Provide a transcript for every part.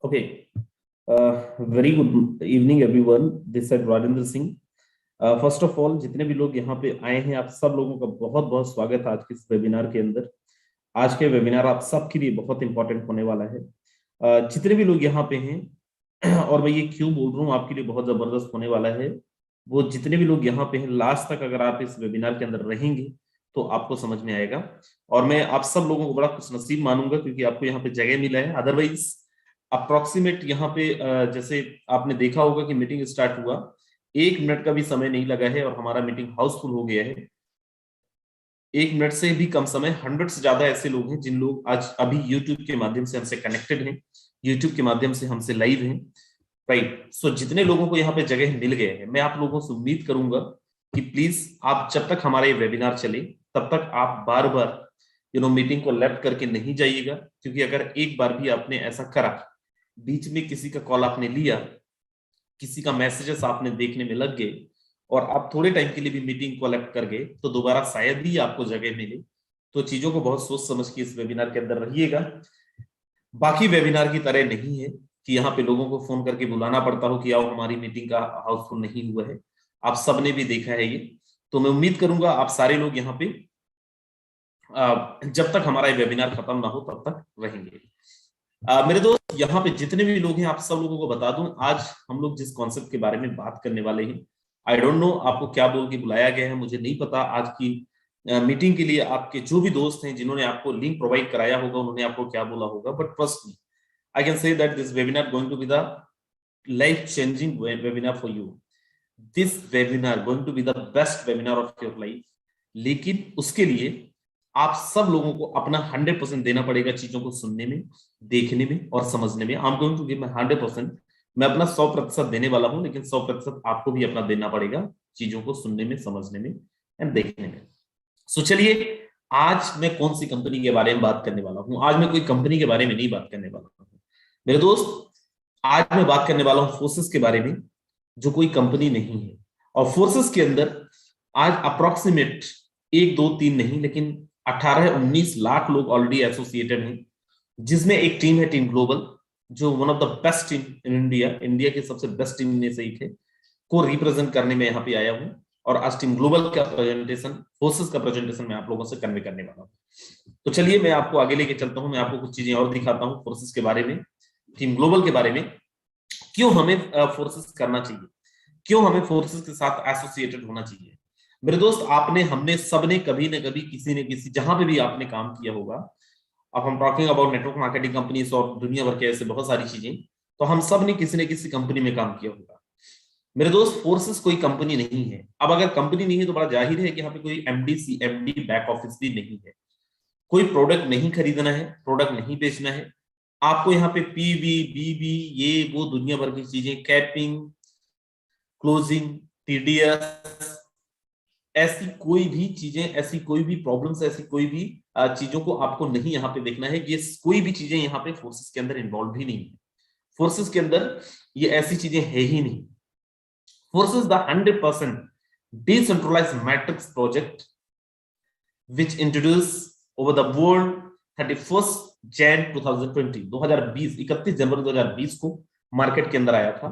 Okay. Very good evening, everyone. This is Rajendra Singh. First of all जितने भी लोग यहाँ पे आए हैं, आप सब लोगों का बहुत बहुत स्वागत है आज के इस वेबिनार के अंदर। आज के वेबिनार आप सबके लिए बहुत इंपॉर्टेंट होने वाला है। जितने भी लोग यहाँ पे हैं और मैं ये क्यों बोल रहा हूँ, आपके लिए बहुत जबरदस्त होने वाला है। वो जितने भी लोग यहाँ पे हैं, लास्ट तक अगर आप इस वेबिनार के अंदर रहेंगे तो आपको समझ में आएगा। और मैं आप सब लोगों को बड़ा खुशनसीब मानूंगा क्योंकि आपको यहाँ पे जगह मिला है। अदरवाइज अप्रोक्सीमेट यहाँ पे जैसे आपने देखा होगा कि मीटिंग स्टार्ट हुआ, 1 मिनट का भी समय नहीं लगा है और हमारा मीटिंग हाउसफुल हो गया है। 1 मिनट से भी कम समय, 100 से ज्यादा ऐसे लोग हैं जिन लोग आज अभी यूट्यूब के माध्यम से हमसे कनेक्टेड हैं, यूट्यूब के माध्यम से हमसे लाइव हैं। राइट, सो जितने लोगों को यहाँ पे जगह मिल गए हैं, मैं आप लोगों से उम्मीद करूंगा कि प्लीज आप जब तक हमारा ये वेबिनार चले तब तक आप बार बार मीटिंग को लेफ्ट करके नहीं जाइएगा। क्योंकि अगर एक बार भी आपने ऐसा करा, बीच में किसी का कॉल आपने लिया, किसी का मैसेजेस आपने देखने में लग गए और आप थोड़े टाइम के लिए भी मीटिंग को लेफ्ट कर गए, तो दोबारा शायद ही आपको जगह मिले। तो चीजों को बहुत सोच समझ के इस वेबिनार के अंदर रहिएगा। बाकी वेबिनार की तरह नहीं है कि यहाँ पे लोगों को फोन करके बुलाना पड़ता हो कि आओ हमारी मीटिंग का हाउसफुल नहीं हुआ है। आप सबने भी देखा है ये। तो मैं उम्मीद करूंगा आप सारे लोग यहाँ पे जब तक हमारा ये वेबिनार खत्म ना हो तब तक रहेंगे। मेरे दोस्त यहाँ पे जितने भी लोग हैं, आप सब लोगों को बता दूं, आज हम लोग जिस कॉन्सेप्ट के बारे में बात करने वाले हैं, आई डोंट नो आपको क्या बोल के बुलाया गया है, मुझे नहीं पता। आज की मीटिंग के लिए आपके जो भी दोस्त हैं जिन्होंने आपको लिंक प्रोवाइड कराया होगा, उन्होंने आपको क्या बोला होगा, but trust me, I can say that this webinar going to be the life changing webinar for you. This webinar going to be the best webinar of your life. लेकिन उसके लिए आप सब लोगों को अपना 100% देना पड़ेगा, चीजों को सुनने में, देखने में और समझने में। I am going to give my 100%। मैं अपना 100% देने वाला हूं, लेकिन 100% आपको भी अपना देना पड़ेगा, चीजों को सुनने में, समझने में एंड देखने में। सो चलिए, आज मैं कौन सी कंपनी के बारे में बात करने वाला हूं। आज मैं कोई कंपनी के बारे में नहीं बात करने वाला हूं मेरे दोस्त। आज मैं बात करने वाला हूं फोर्सेस के बारे में, जो कोई कंपनी नहीं है। और फोर्सेस के अंदर आज अप्रोक्सीमेट 1 2 3 नहीं, लेकिन 18 19 लाख लोग ऑलरेडी एसोसिएटेड हैं, जिसमें एक टीम है, टीम ग्लोबल, जो one of the best team in India, India की सबसे बेस्ट टीम में से एक है, को रिप्रेजेंट करने में यहाँ पे आया हूँ। और आज टीम ग्लोबल का प्रेजेंटेशन, फोर्सेस का प्रेजेंटेशन मैं आप लोगों से कन्वे करने वाला हूँ। तो चलिए मैं आपको आगे लेके चलता हूँ, मैं आपको कुछ चीजें और दिखाता हूँ फोर्सेस के बारे में, टीम ग्लोबल के बारे में, क्यों हमें फोर्सेस करना चाहिए, क्यों हमें फोर्सेस के साथ एसोसिएटेड होना चाहिए। मेरे दोस्त, आपने, हमने, सबने कभी न कभी, किसी न किसी, जहां पे भी आपने काम किया होगा, अब हम talking about network marketing companies और दुनिया भर के ऐसे बहुत सारी चीजें, तो हम सब ने किसी न किसी कंपनी में काम किया होगा। मेरे दोस्त, फोर्सेस कोई कंपनी नहीं है। अब अगर कंपनी नहीं है तो बड़ा जाहिर है कि यहाँ पे कोई एमडी सीएमडी बैक ऑफिस भी नहीं है। कोई प्रोडक्ट नहीं खरीदना है, प्रोडक्ट नहीं बेचना है आपको। यहाँ पे पीवी बीबी ये वो दुनिया भर की चीजें, कैपिंग, क्लोजिंग, टीडीएस, ऐसी कोई भी चीजें, ऐसी कोई भी प्रॉब्लम्स, ऐसी कोई भी चीजों को आपको नहीं यहाँ पे देखना है। ये कोई भी चीजें यहाँ पे फोर्सेस के अंदर इन्वॉल्व ही नहीं है। फोर्सेस के अंदर ये ऐसी चीजें है ही नहीं। Forces the 100% decentralized matrix project which introduced over the world 31st Jan 2020, 31 जनवरी 2020 को मार्केट के अंदर आया था।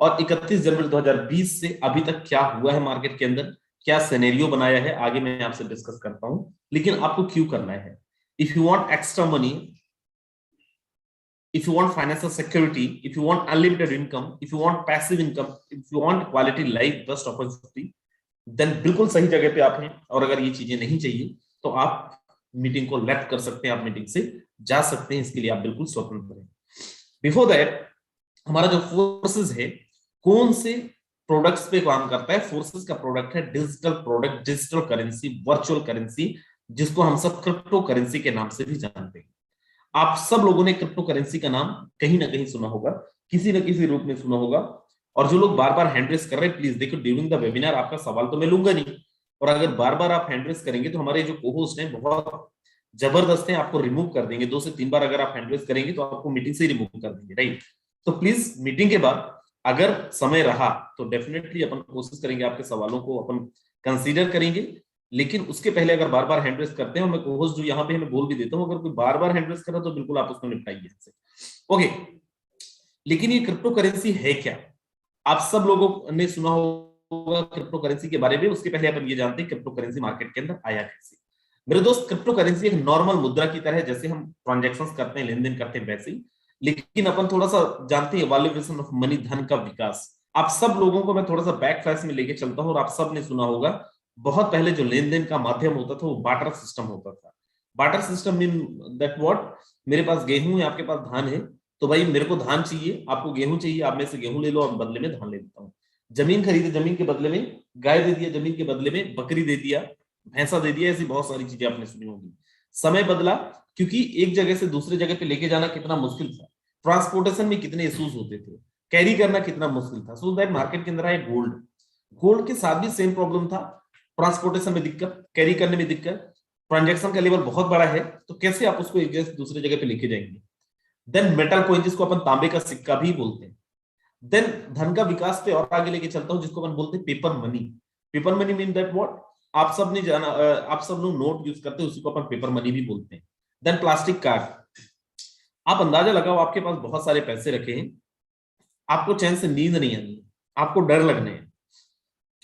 और 31 जनवरी 2020 से अभी तक क्या हुआ है मार्केट के अंदर, क्या सिनेरियो बनाया है, आगे मैं आपसे डिस्कस करता हूं। लेकिन आपको क्यों करना है? If you want extra money, if you want financial security, if you want unlimited income, if you want passive income, if you want quality life, best opportunity, then बिल्कुल सही जगह पे आप हैं। और अगर ये चीजें नहीं चाहिए तो आप मीटिंग को लेफ्ट कर सकते हैं, आप मीटिंग से जा सकते हैं, इसके लिए आप बिल्कुल स्वतंत्र हैं। बिफोर दैट, हमारा जो फोर्सेस है, कौन से प्रोडक्ट्स पे काम करता है? फोर्सेस का प्रोडक्ट है digital product, digital currency, virtual currency, जिसको हम सब क्रिप्टो करेंसी के नाम से भी जानते हैं। आप सब लोगों ने क्रिप्टो करेंसी का नाम कहीं ना कहीं सुना होगा, किसी न किसी रूप में सुना होगा। और जो लोग बार बार हैंड रेस कर रहे हैं, प्लीज देखो, ड्यूरिंग द वेबिनार आपका सवाल तो मैं लूंगा नहीं, और अगर बार बार आप हैंड रेस करेंगे तो हमारे जो को-होस्ट हैं बहुत जबरदस्त हैं, आपको रिमूव कर देंगे। 2 से 3 बार अगर आप हैंड रेस करेंगे तो आपको मीटिंग से ही रिमूव कर देंगे, राइट? तो प्लीज मीटिंग के बाद अगर समय रहा तो डेफिनेटली अपन कोशिश करेंगे, आपके सवालों को अपन कंसीडर करेंगे। लेकिन उसके पहले अगर बार बार हैंड रेस करते हैं, और मैं को-होस्ट जो यहाँ पे मैं बोल भी देता हूँ, अगर कोई बार बार हैंड रेस कर रहा तो बिल्कुल आप उसको निपटाइए। ओके, लेकिन ये क्रिप्टो करेंसी है क्या? आप सब लोगों ने सुना होगा क्रिप्टो करेंसी के बारे में। उसके पहले अपन ये जानते हैं क्रिप्टो करेंसी मार्केट के अंदर आया कैसे। मेरे दोस्त, क्रिप्टो करेंसी एक नॉर्मल मुद्रा की तरह है, जैसे हम ट्रांजैक्शंस करते हैं, लेन देन करते हैं, वैसे ही। लेकिन अपन थोड़ा सा जानते हैं वैल्यूएशन ऑफ मनी, धन का विकास। आप सब लोगों को मैं थोड़ा सा बैक फ्लैश में लेके चलता हूँ, और आप सब ने सुना होगा बहुत पहले जो लेन देन का माध्यम होता था वो बार्टर सिस्टम होता था। Barter system mean that what, मेरे पास गेहूं है, आपके पास धान है, तो भाई मेरे को धान चाहिए, आपको गेहूं चाहिए, आप में से गेहूं ले लो और बदले में धान ले लेता हूँ। जमीन खरीदे, जमीन के बदले में गाय दे दिया, जमीन के बदले में बकरी दे दिया, भैंसा दे दिया, ऐसी बहुत सारी चीजें आपने सुनी होगी। समय बदला, क्योंकि एक जगह से दूसरे जगह पे लेके जाना कितना मुश्किल था, ट्रांसपोर्टेशन में कितने इश्यूज होते थे, कैरी करना कितना मुश्किल था। सो दैट मार्केट के अंदर आए गोल्ड। गोल्ड के साथ भी सेम प्रॉब्लम था, ट्रांसपोर्टेशन में दिक्कत, कैरी करने में दिक्कत, ट्रांजेक्शन का लेवल बहुत बड़ा है, तो कैसे आप उसको एक जगह से दूसरे जगह पे लेके जाएंगे। देन मेटल कॉइन, जिसको अपन तांबे का सिक्का भी बोलते हैं। देन धन का विकास पे और आगे लेके चलता हूं, जिसको अपन बोलते हैं paper money. Paper money mean that what, आप सब ने जाना, आप सब लोग नोट यूज करते हैं, उसी को अपन पेपर मनी भी बोलते हैं। Then plastic card. आप अंदाजा लगाओ, आपके पास बहुत सारे पैसे रखे हैं, आपको चैन से नींद नहीं आनी, आपको डर लगने है।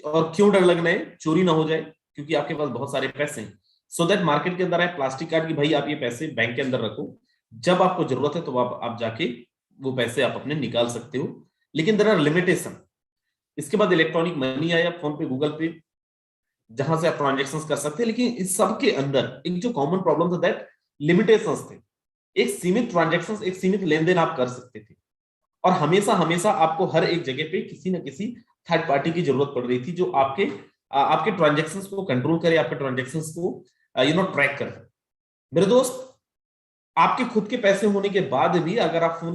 और क्यों डर लगना है? चोरी ना हो जाए, क्योंकि आपके पास बहुत सारे पैसे हैं। सो दैट मार्केट के अंदर है प्लास्टिक कार्ड की, भाई आप ये पैसे बैंक के अंदर रखो, जब आपको जरूरत है तो आप जाके वो पैसे आप अपने निकाल सकते हो। लेकिन देयर आर लिमिटेशन। इसके बाद इलेक्ट्रॉनिक मनी आया, फोन पे, गूगल पे, जहां से आप ट्रांजेक्शन कर सकते हैं। लेकिन इस सब के अंदर एक जो कॉमन प्रॉब्लम था, दैट लिमिटेशंस थे। एक सीमित ट्रांजेक्शन, एक सीमित लेन देन आप कर सकते थे, और हमेशा हमेशा आपको हर एक जगह पे किसी ना किसी थर्ड पार्टी की जरूरत पड़ रही थी, जो आपके ट्रांजेक्शंस को कंट्रोल करे, आपके ट्रांजेक्शंस को ट्रैक करे। मेरे दोस्त, आपके खुद के पैसे होने के बाद भी अगर आप फोन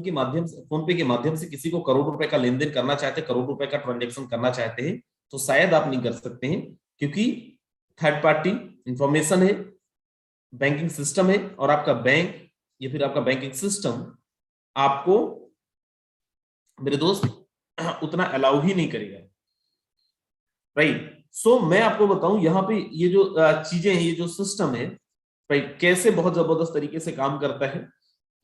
पे के माध्यम से किसी को करोड़ रुपए का लेन देन करना चाहते हैं, करोड़ रुपए का ट्रांजेक्शन करना चाहते हैं, तो शायद आप नहीं कर सकते हैं, क्योंकि थर्ड पार्टी इंफॉर्मेशन है, बैंकिंग सिस्टम है, और आपका बैंक या फिर आपका बैंकिंग सिस्टम आपको, मेरे दोस्त, उतना अलाउ ही नहीं करेगा। राइट। सो मैं आपको बताऊं, यहाँ पे ये जो चीजें हैं, ये जो सिस्टम है, राइट, कैसे बहुत जबरदस्त तरीके से काम करता है,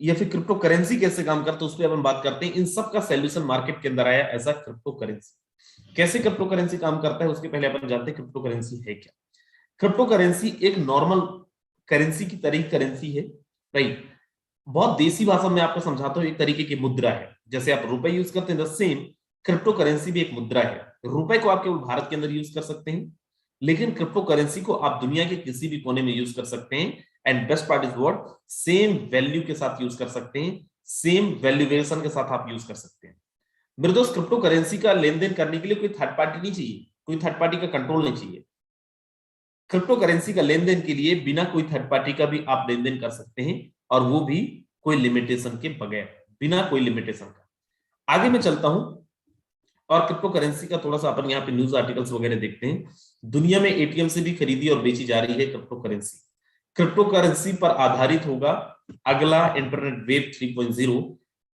या फिर क्रिप्टो करेंसी कैसे काम करता है, उस पर अपन बात करते हैं। इन सब का सॉल्यूशन मार्केट के अंदर आया एज अ क्रिप्टो करेंसी। कैसे क्रिप्टो करेंसी काम करता है, उसके पहले अपन जानते हैं क्रिप्टो करेंसी है क्या। क्रिप्टो करेंसी एक नॉर्मल करेंसी की तरह करेंसी है, राइट। बहुत देसी भाषा में आपको समझाता हूँ, एक तरीके की मुद्रा है। जैसे आप रुपए यूज करते हैं, द सेम क्रिप्टो करेंसी भी एक मुद्रा है। रुपए को आप केवल भारत के अंदर यूज कर सकते हैं, लेकिन क्रिप्टो करेंसी को आप दुनिया के किसी भी कोने में यूज कर सकते हैं। And best part is what, same value के साथ यूज कर सकते हैं, सेम वैल्यूएशन के साथ आप यूज कर सकते हैं। मेरे दोस्त, क्रिप्टो करेंसी का लेन देन करने के लिए कोई थर्ड पार्टी नहीं चाहिए, कोई थर्ड पार्टी का कंट्रोल नहीं चाहिए। क्रिप्टो करेंसी का लेन देन के लिए बिना कोई थर्ड पार्टी का भी आप लेन देन कर सकते हैं, और वो भी कोई लिमिटेशन के बगैर, बिना कोई लिमिटेशन का। आगे मैं चलता हूं, और क्रिप्टो करेंसी का थोड़ा सा अपन यहाँ पे न्यूज आर्टिकल्स वगैरह देखते हैं। दुनिया में एटीएम से भी खरीदी और बेची जा रही है क्रिप्टो करेंसी। क्रिप्टो करेंसी पर आधारित होगा अगला इंटरनेट वेब 3.0।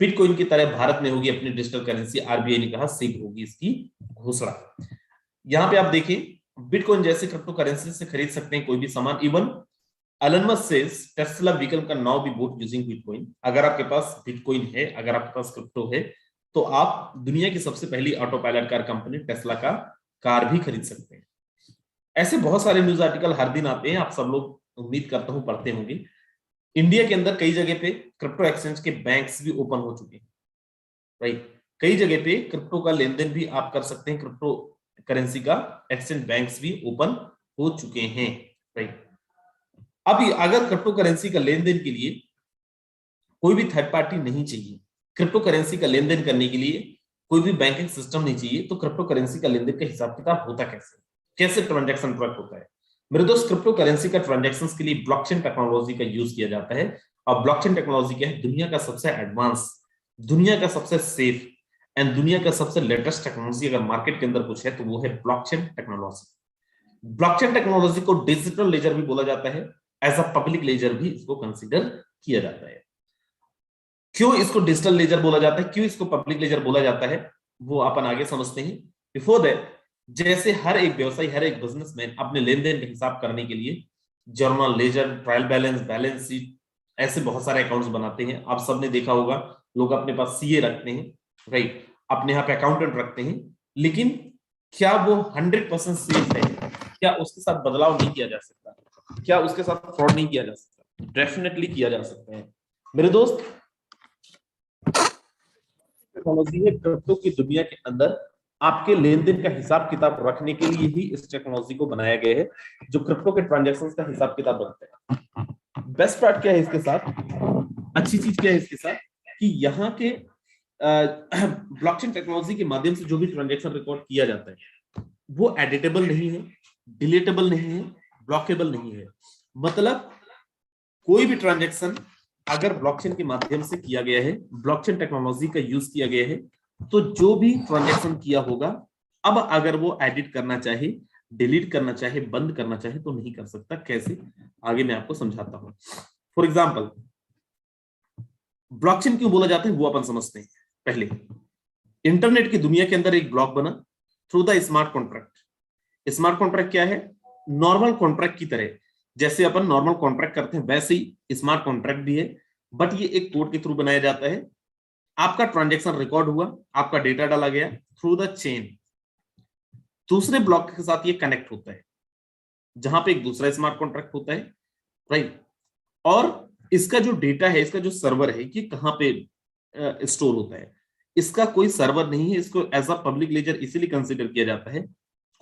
बिटकॉइन की तरह भारत में होगी अपनी डिजिटल करेंसी, आरबीआई ने कहा शीघ्र होगी इसकी घोषणा। यहाँ पे आप देखें, बिटकॉइन जैसे क्रिप्टो करेंसी से खरीद सकते हैं कोई भी सामान। Even Elon Musk says Tesla vehicle can now be bought using bitcoin. अगर आपके पास बिटकॉइन है, अगर आपके पास क्रिप्टो है, तो आप दुनिया की सबसे पहली auto pilot car company Tesla का कार भी खरीद सकते हैं। ऐसे बहुत सारे न्यूज आर्टिकल हर दिन आते हैं, आप सब लोग उम्मीद करता हूं पढ़ते होंगे। इंडिया के अंदर कई जगह पे क्रिप्टो एक्सचेंज के बैंक्स भी ओपन हो चुके हैं, राइट। कई जगह पे क्रिप्टो का लेन देन भी आप कर सकते हैं, क्रिप्टो करेंसी का एक्सचेंज बैंक्स भी ओपन हो चुके हैं, राइट। अभी अगर क्रिप्टो करेंसी का लेन देन के लिए कोई भी थर्ड पार्टी नहीं चाहिए, क्रिप्टो करेंसी का लेन देन करने के लिए कोई भी बैंकिंग सिस्टम नहीं चाहिए, तो क्रिप्टो करेंसी का लेन देन का हिसाब किताब होता कैसे, कैसे ट्रांजैक्शन ट्रैक होता है। मेरे दोस्त, क्रिप्टो करेंसी का ट्रांजैक्शंस के लिए ब्लॉकचेन टेक्नोलॉजी का यूज किया जाता है। और ब्लॉकचेन टेक्नोलॉजी क्या है? दुनिया का सबसे एडवांस, दुनिया का सबसे सेफ एंड दुनिया का सबसे लेटेस्ट टेक्नोलॉजी अगर मार्केट के अंदर कुछ है तो वो है ब्लॉकचेन टेक्नोलॉजी। ब्लॉकचेन टेक्नोलॉजी को डिजिटल लेजर भी बोला जाता है, एज अ पब्लिक लेजर भी इसको कंसीडर किया जाता है। क्यों इसको डिजिटल लेजर बोला जाता है, क्यों इसको पब्लिक लेजर बोला जाता है, वो अपन आगे समझते हैं। बिफोर दैट, जैसे हर एक व्यवसायी, हर एक बिजनेसमैन अपने लेन देन का हिसाब करने के लिए journal, ledger, trial balance, balance sheet, ऐसे बहुत सारे अकाउंट्स बनाते हैं। आप सबने देखा होगा, लोग अपने पास सीए रखते हैं, राइट, अपने यहाँ पे अकाउंटेंट रखते हैं, लेकिन क्या वो 100% सेफ है? क्या उसके साथ बदलाव नहीं किया जा सकता? क्या उसके साथ फ्रॉड नहीं किया जा सकता? डेफिनेटली किया जा सकता है मेरे दोस्त। टेक्नोलॉजी है क्रिप्टो की दुनिया के अंदर आपके लेन देन का हिसाब किताब रखने के लिए ही इस टेक्नोलॉजी को बनाया गया है, जो क्रिप्टो के ट्रांजैक्शंस का हिसाब किताब रखते हैं। बेस्ट पार्ट क्या है इसके साथ, अच्छी चीज क्या है इसके साथ, कि यहाँ के ब्लॉकचेन टेक्नोलॉजी के माध्यम से जो भी ट्रांजैक्शन रिकॉर्ड किया जाता है वो एडिटेबल नहीं है, डिलीटेबल नहीं है, ब्लॉकेबल नहीं है। मतलब कोई भी ट्रांजैक्शन अगर ब्लॉकचेन के माध्यम से किया गया है, ब्लॉकचेन टेक्नोलॉजी का यूज किया गया है, तो जो भी ट्रांजैक्शन किया होगा, अब अगर वो एडिट करना चाहे, डिलीट करना चाहे, बंद करना चाहे तो नहीं कर सकता। कैसे, आगे मैं आपको समझाता हूं। फॉर एग्जाम्पल, ब्लॉकचेन क्यों बोला जाता है वो अपन समझते हैं। पहले इंटरनेट की दुनिया के अंदर एक ब्लॉक बना through the smart contract. Smart contract क्या है? नॉर्मल कॉन्ट्रैक्ट की तरह, जैसे अपन नॉर्मल कॉन्ट्रैक्ट करते हैं वैसे ही स्मार्ट कॉन्ट्रैक्ट भी है, बट ये एक कोड के थ्रू बनाया जाता है। आपका ट्रांजैक्शन रिकॉर्ड हुआ, आपका डेटा डाला गया थ्रू द चेन, दूसरे ब्लॉक के साथ ये कनेक्ट होता है, जहां पे एक दूसरा स्मार्ट कॉन्ट्रैक्ट होता है, राइट। और इसका जो डेटा है, इसका जो सर्वर है, ये कहां पे स्टोर होता है? इसका कोई सर्वर नहीं है, इसको एज अ पब्लिक लेजर इसीलिए कंसिडर किया जाता है।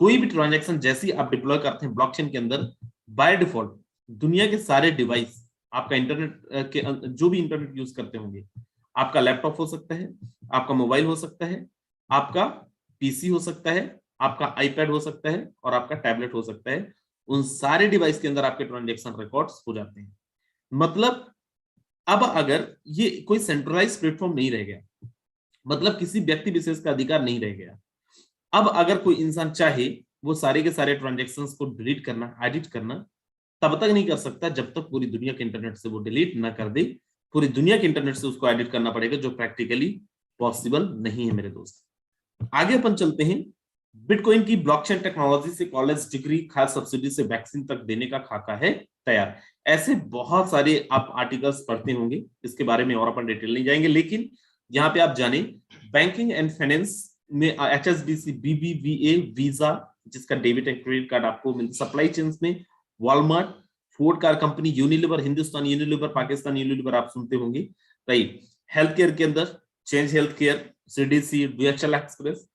कोई भी ट्रांजैक्शन जैसे ही आप डिप्लॉय करते हैं ब्लॉकचेन के अंदर, बाय डिफॉल्ट दुनिया के सारे डिवाइस, आपका इंटरनेट के जो भी इंटरनेट यूज करते होंगे, आपका लैपटॉप हो सकता है, आपका मोबाइल हो सकता है, आपका पीसी हो सकता है, आपका आईपैड हो सकता है और आपका टैबलेट हो सकता है, उन सारे डिवाइस के अंदर आपके ट्रांजैक्शन रिकॉर्ड्स हो जाते हैं। मतलब अब अगर ये कोई सेंट्रलाइज प्लेटफॉर्म नहीं रह गया, मतलब किसी व्यक्ति विशेष का अधिकार नहीं रह गया। अब अगर कोई इंसान चाहे वो सारे के सारे ट्रांजैक्शंस को डिलीट करना, एडिट करना, तब तक नहीं कर सकता जब तक पूरी दुनिया के इंटरनेट से वो डिलीट ना कर दे। पूरी दुनिया के इंटरनेट से उसको एडिट करना पड़ेगा, जो प्रैक्टिकली पॉसिबल नहीं है मेरे दोस्त। आगे अपन चलते हैं। बिटकॉइन की ब्लॉकचेन टेक्नोलॉजी से कॉलेज डिग्री, खास सब्सिडी से वैक्सीन तक देने का खाका है तैयार। ऐसे बहुत सारे आप आर्टिकल्स पढ़ते होंगे, इसके बारे में और अपन डिटेल नहीं जाएंगे, लेकिन यहाँ पे आप जाने बैंकिंग एंड फाइनेंस में HSBC, BBVA, वीजा, जिसका डेबिट एंड क्रेडिट कार्ड आपको मिलता, सप्लाई चेन में Walmart, Ford car company, Unilever, Hindustan Unilever, Pakistan Unilever आप सुनते होंगे, राइट। हेल्थ केयर के अंदर change health care, CDC, DHL express,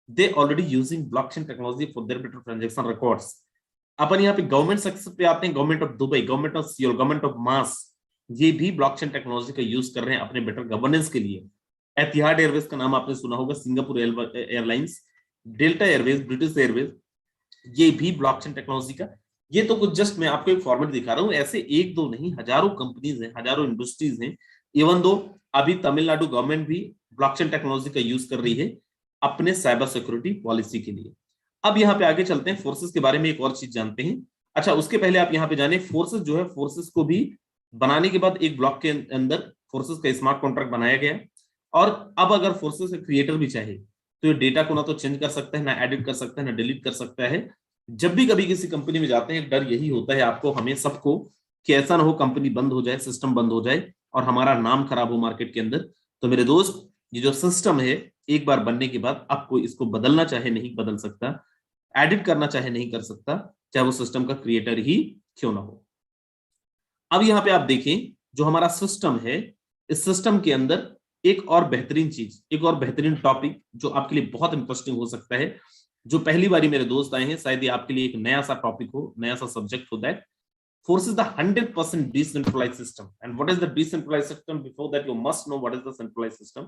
they already using blockchain technology for their better transaction records। अपन यहाँ पे गवर्नमेंट सेक्टर पे आते हैं, government of Dubai, government of Seoul, government of mass, ये भी ब्लॉकचेन टेक्नोलॉजी का यूज कर रहे हैं अपने बेटर गवर्नेंस के लिए। एतिहाद एयरवेज का नाम आपने सुना होगा, Singapore airlines, delta Airways, British Airways, ये भी ब्लॉकचेन टेक्नोलॉजी का। ये तो कुछ जस्ट मैं आपको एक फॉर्मेट दिखा रहा हूँ, ऐसे एक दो नहीं, हजारों कंपनीज हैं, हजारों इंडस्ट्रीज हैं। इवन दो अभी तमिलनाडु गवर्नमेंट भी ब्लॉकचेन टेक्नोलॉजी का यूज कर रही है अपने साइबर सिक्योरिटी पॉलिसी के लिए। अब यहाँ पे आगे चलते हैं, फोर्सेस के बारे में एक और चीज जानते हैं। अच्छा, उसके पहले आप यहाँ पे जाने, फोर्सेस जो है, फोर्सेस को भी बनाने के बाद एक ब्लॉक के अंदर फोर्सेस का स्मार्ट कॉन्ट्रैक्ट बनाया गया। और अब अगर फोर्सेस का क्रिएटर भी चाहे तो ये डेटा को ना तो चेंज कर सकता है, ना एडिट कर सकता है, ना डिलीट कर सकता है। जब भी कभी किसी कंपनी में जाते हैं, डर यही होता है आपको, हमें सबको, कि ऐसा ना हो कंपनी बंद हो जाए, सिस्टम बंद हो जाए और हमारा नाम खराब हो मार्केट के अंदर। तो मेरे दोस्त, ये जो सिस्टम है, एक बार बनने के बाद आपको इसको बदलना चाहे नहीं बदल सकता, एडिट करना चाहे नहीं कर सकता, चाहे वो सिस्टम का क्रिएटर ही क्यों ना हो। अब यहां पे आप देखें, जो हमारा सिस्टम है, इस सिस्टम के अंदर एक और बेहतरीन चीज, एक और बेहतरीन टॉपिक जो आपके लिए बहुत इंटरेस्टिंग हो सकता है, जो पहली बारी मेरे दोस्त आए हैं, शायद ये आपके लिए एक नया सा टॉपिक हो, नया सा सब्जेक्ट हो। That force is the 100% decentralized system. And what is the decentralized system? Before that, you must know what is the centralized system.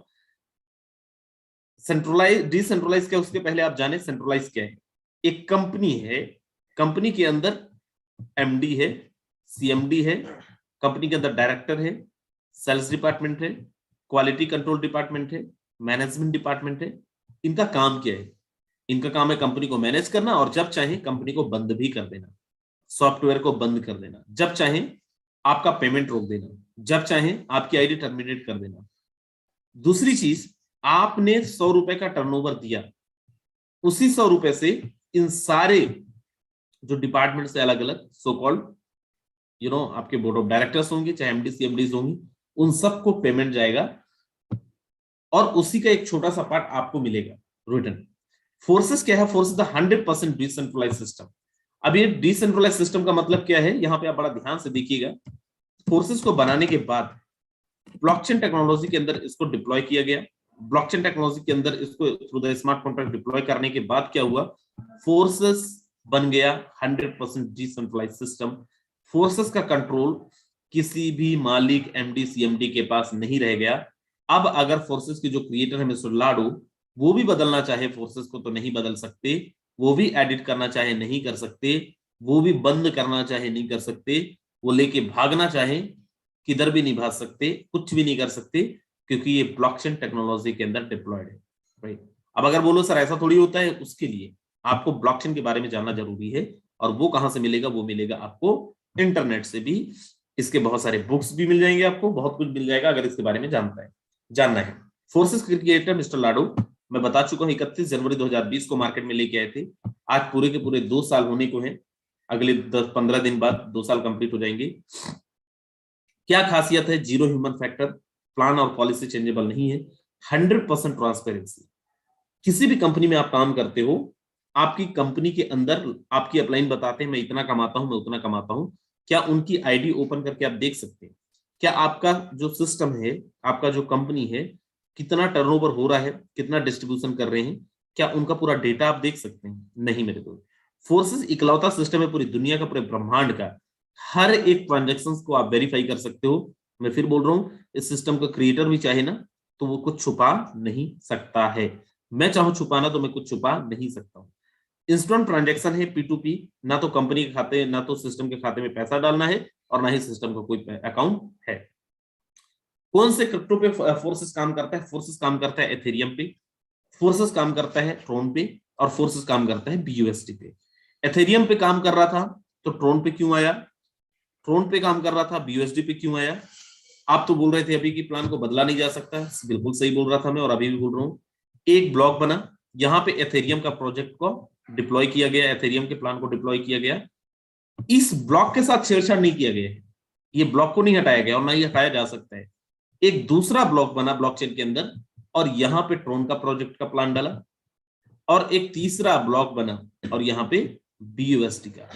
Centralise, decentralise क्या, उसके पहले आप जाने सेंट्रलाइज क्या है। एक कंपनी है, कंपनी के अंदर MD है, CMD है, कंपनी के अंदर डायरेक्टर है, सेल्स डिपार्टमेंट है, क्वालिटी कंट्रोल डिपार्टमेंट है, मैनेजमेंट डिपार्टमेंट है। इनका काम क्या है? इनका काम है कंपनी को मैनेज करना और जब चाहे कंपनी को बंद भी कर देना, सॉफ्टवेयर को बंद कर देना, जब चाहे आपका पेमेंट रोक देना, जब चाहे आपकी आईडी टर्मिनेट कर देना। दूसरी चीज, आपने 100 रुपए का टर्नओवर दिया, उसी 100 रुपए से इन सारे जो डिपार्टमेंट से अलग अलग सो कॉल्ड आपके बोर्ड ऑफ डायरेक्टर्स होंगे, चाहे MD CMDs होंगी, उन सबको पेमेंट जाएगा और उसी का एक छोटा सा पार्ट आपको मिलेगा रिटर्न। फोर्सेस क्या है? Force is the 100% decentralise system. अब ये डिसेंट्रलाइज सिस्टम का मतलब क्या है, यहां पे आप बड़ा ध्यान से देखिएगा। फोर्सेस को बनाने के बाद ब्लॉकचेन टेक्नोलॉजी के अंदर इसको डिप्लॉय किया गया। ब्लॉकचेन टेक्नोलॉजी के अंदर इसको through the smart contract deploy करने के बाद क्या हुआ, फोर्सेस बन गया 100% डिसेंट्रलाइज सिस्टम। फोर्सेस का कंट्रोल किसी भी मालिक, एमडी, सीएमडी के पास नहीं रह गया। अब अगर फोर्सेस के जो क्रिएटर है मिस्टर लाडो, वो भी बदलना चाहे फोर्सेस को तो नहीं बदल सकते, वो भी एडिट करना चाहे नहीं कर सकते, वो भी बंद करना चाहे नहीं कर सकते, वो लेके भागना चाहे किधर भी नहीं भाग सकते, कुछ भी नहीं कर सकते, क्योंकि ये ब्लॉकचेन टेक्नोलॉजी के अंदर डिप्लॉयड है। राइट। अब अगर बोलो सर ऐसा थोड़ी होता है, उसके लिए आपको ब्लॉकचेन के बारे में जानना जरूरी है। और वो कहां से मिलेगा? वो मिलेगा आपको इंटरनेट से भी। इसके बहुत सारे बुक्स भी मिल जाएंगे, आपको बहुत कुछ मिल जाएगा अगर इसके बारे में जानना है। फोर्सेस क्रिकेटर मिस्टर लाडो, मैं बता चुका हूं 31 जनवरी 2020 को मार्केट में लेके आए थे। आज पूरे के पूरे 2 साल होने को हैं। अगले 10-15 दिन बाद 2 साल कंप्लीट हो जाएंगे। क्या खासियत है? जीरो ह्यूमन फैक्टर, प्लान और पॉलिसी चेंजेबल नहीं है, 100% ट्रांसपेरेंसी। किसी भी कंपनी में आप काम करते हो, आपकी कंपनी के अंदर आपकी अपलाइन बताते हैं मैं इतना कमाता हूं, मैं उतना कमाता हूं। क्या उनकी आईडी ओपन करके आप देख सकते हैं? क्या आपका जो सिस्टम है, आपका जो कंपनी है, कितना टर्नओवर हो रहा है, कितना डिस्ट्रीब्यूशन कर रहे हैं, क्या उनका पूरा डेटा आप देख सकते हैं? नहीं मेरे दोस्त। फोर्सेस इकलौता सिस्टम है पूरी दुनिया का, पूरे ब्रह्मांड का, हर एक ट्रांजेक्शन को आप वेरीफाई कर सकते हो। मैं फिर बोल रहा हूं, इस सिस्टम का क्रिएटर भी चाहे ना तो वो कुछ छुपा नहीं सकता है। मैं चाहूं छुपाना तो मैं कुछ छुपा नहीं सकता हूं। इंस्टेंट ट्रांजैक्शन है, P2P, ना तो कंपनी के खाते, ना तो सिस्टम के खाते में पैसा डालना है, और ना ही सिस्टम का कोई अकाउंट है। कौन से क्रिप्टो पे फोर्सेस काम करता है? फोर्सेस काम करता है एथेरियम पे, फोर्सेस काम करता है ट्रोन पे, और फोर्सेस काम करता है BUSD पे। एथेरियम पे काम कर रहा था तो ट्रोन पे क्यों आया? ट्रोन पे काम कर रहा था, BUSD पे क्यों आया? आप तो बोल रहे थे अभी कि प्लान को बदला नहीं जा सकता, बिल्कुल सही बोल रहा था मैं, और अभी भी बोल रहा हूं। एक ब्लॉक बना, यहां पे एथेरियम का प्रोजेक्ट को डिप्लॉय किया गया, एथेरियम के प्लान को डिप्लॉय किया गया। इस ब्लॉक के साथ छेड़छाड़ नहीं किया गया है, ये ब्लॉक को नहीं हटाया गया और ना ही हटाया जा सकता है। एक दूसरा ब्लॉक बना ब्लॉकचेन के अंदर, और यहां पे ट्रोन का प्रोजेक्ट का प्लान डाला, और एक तीसरा ब्लॉक बना, और यहां पे BUSD का।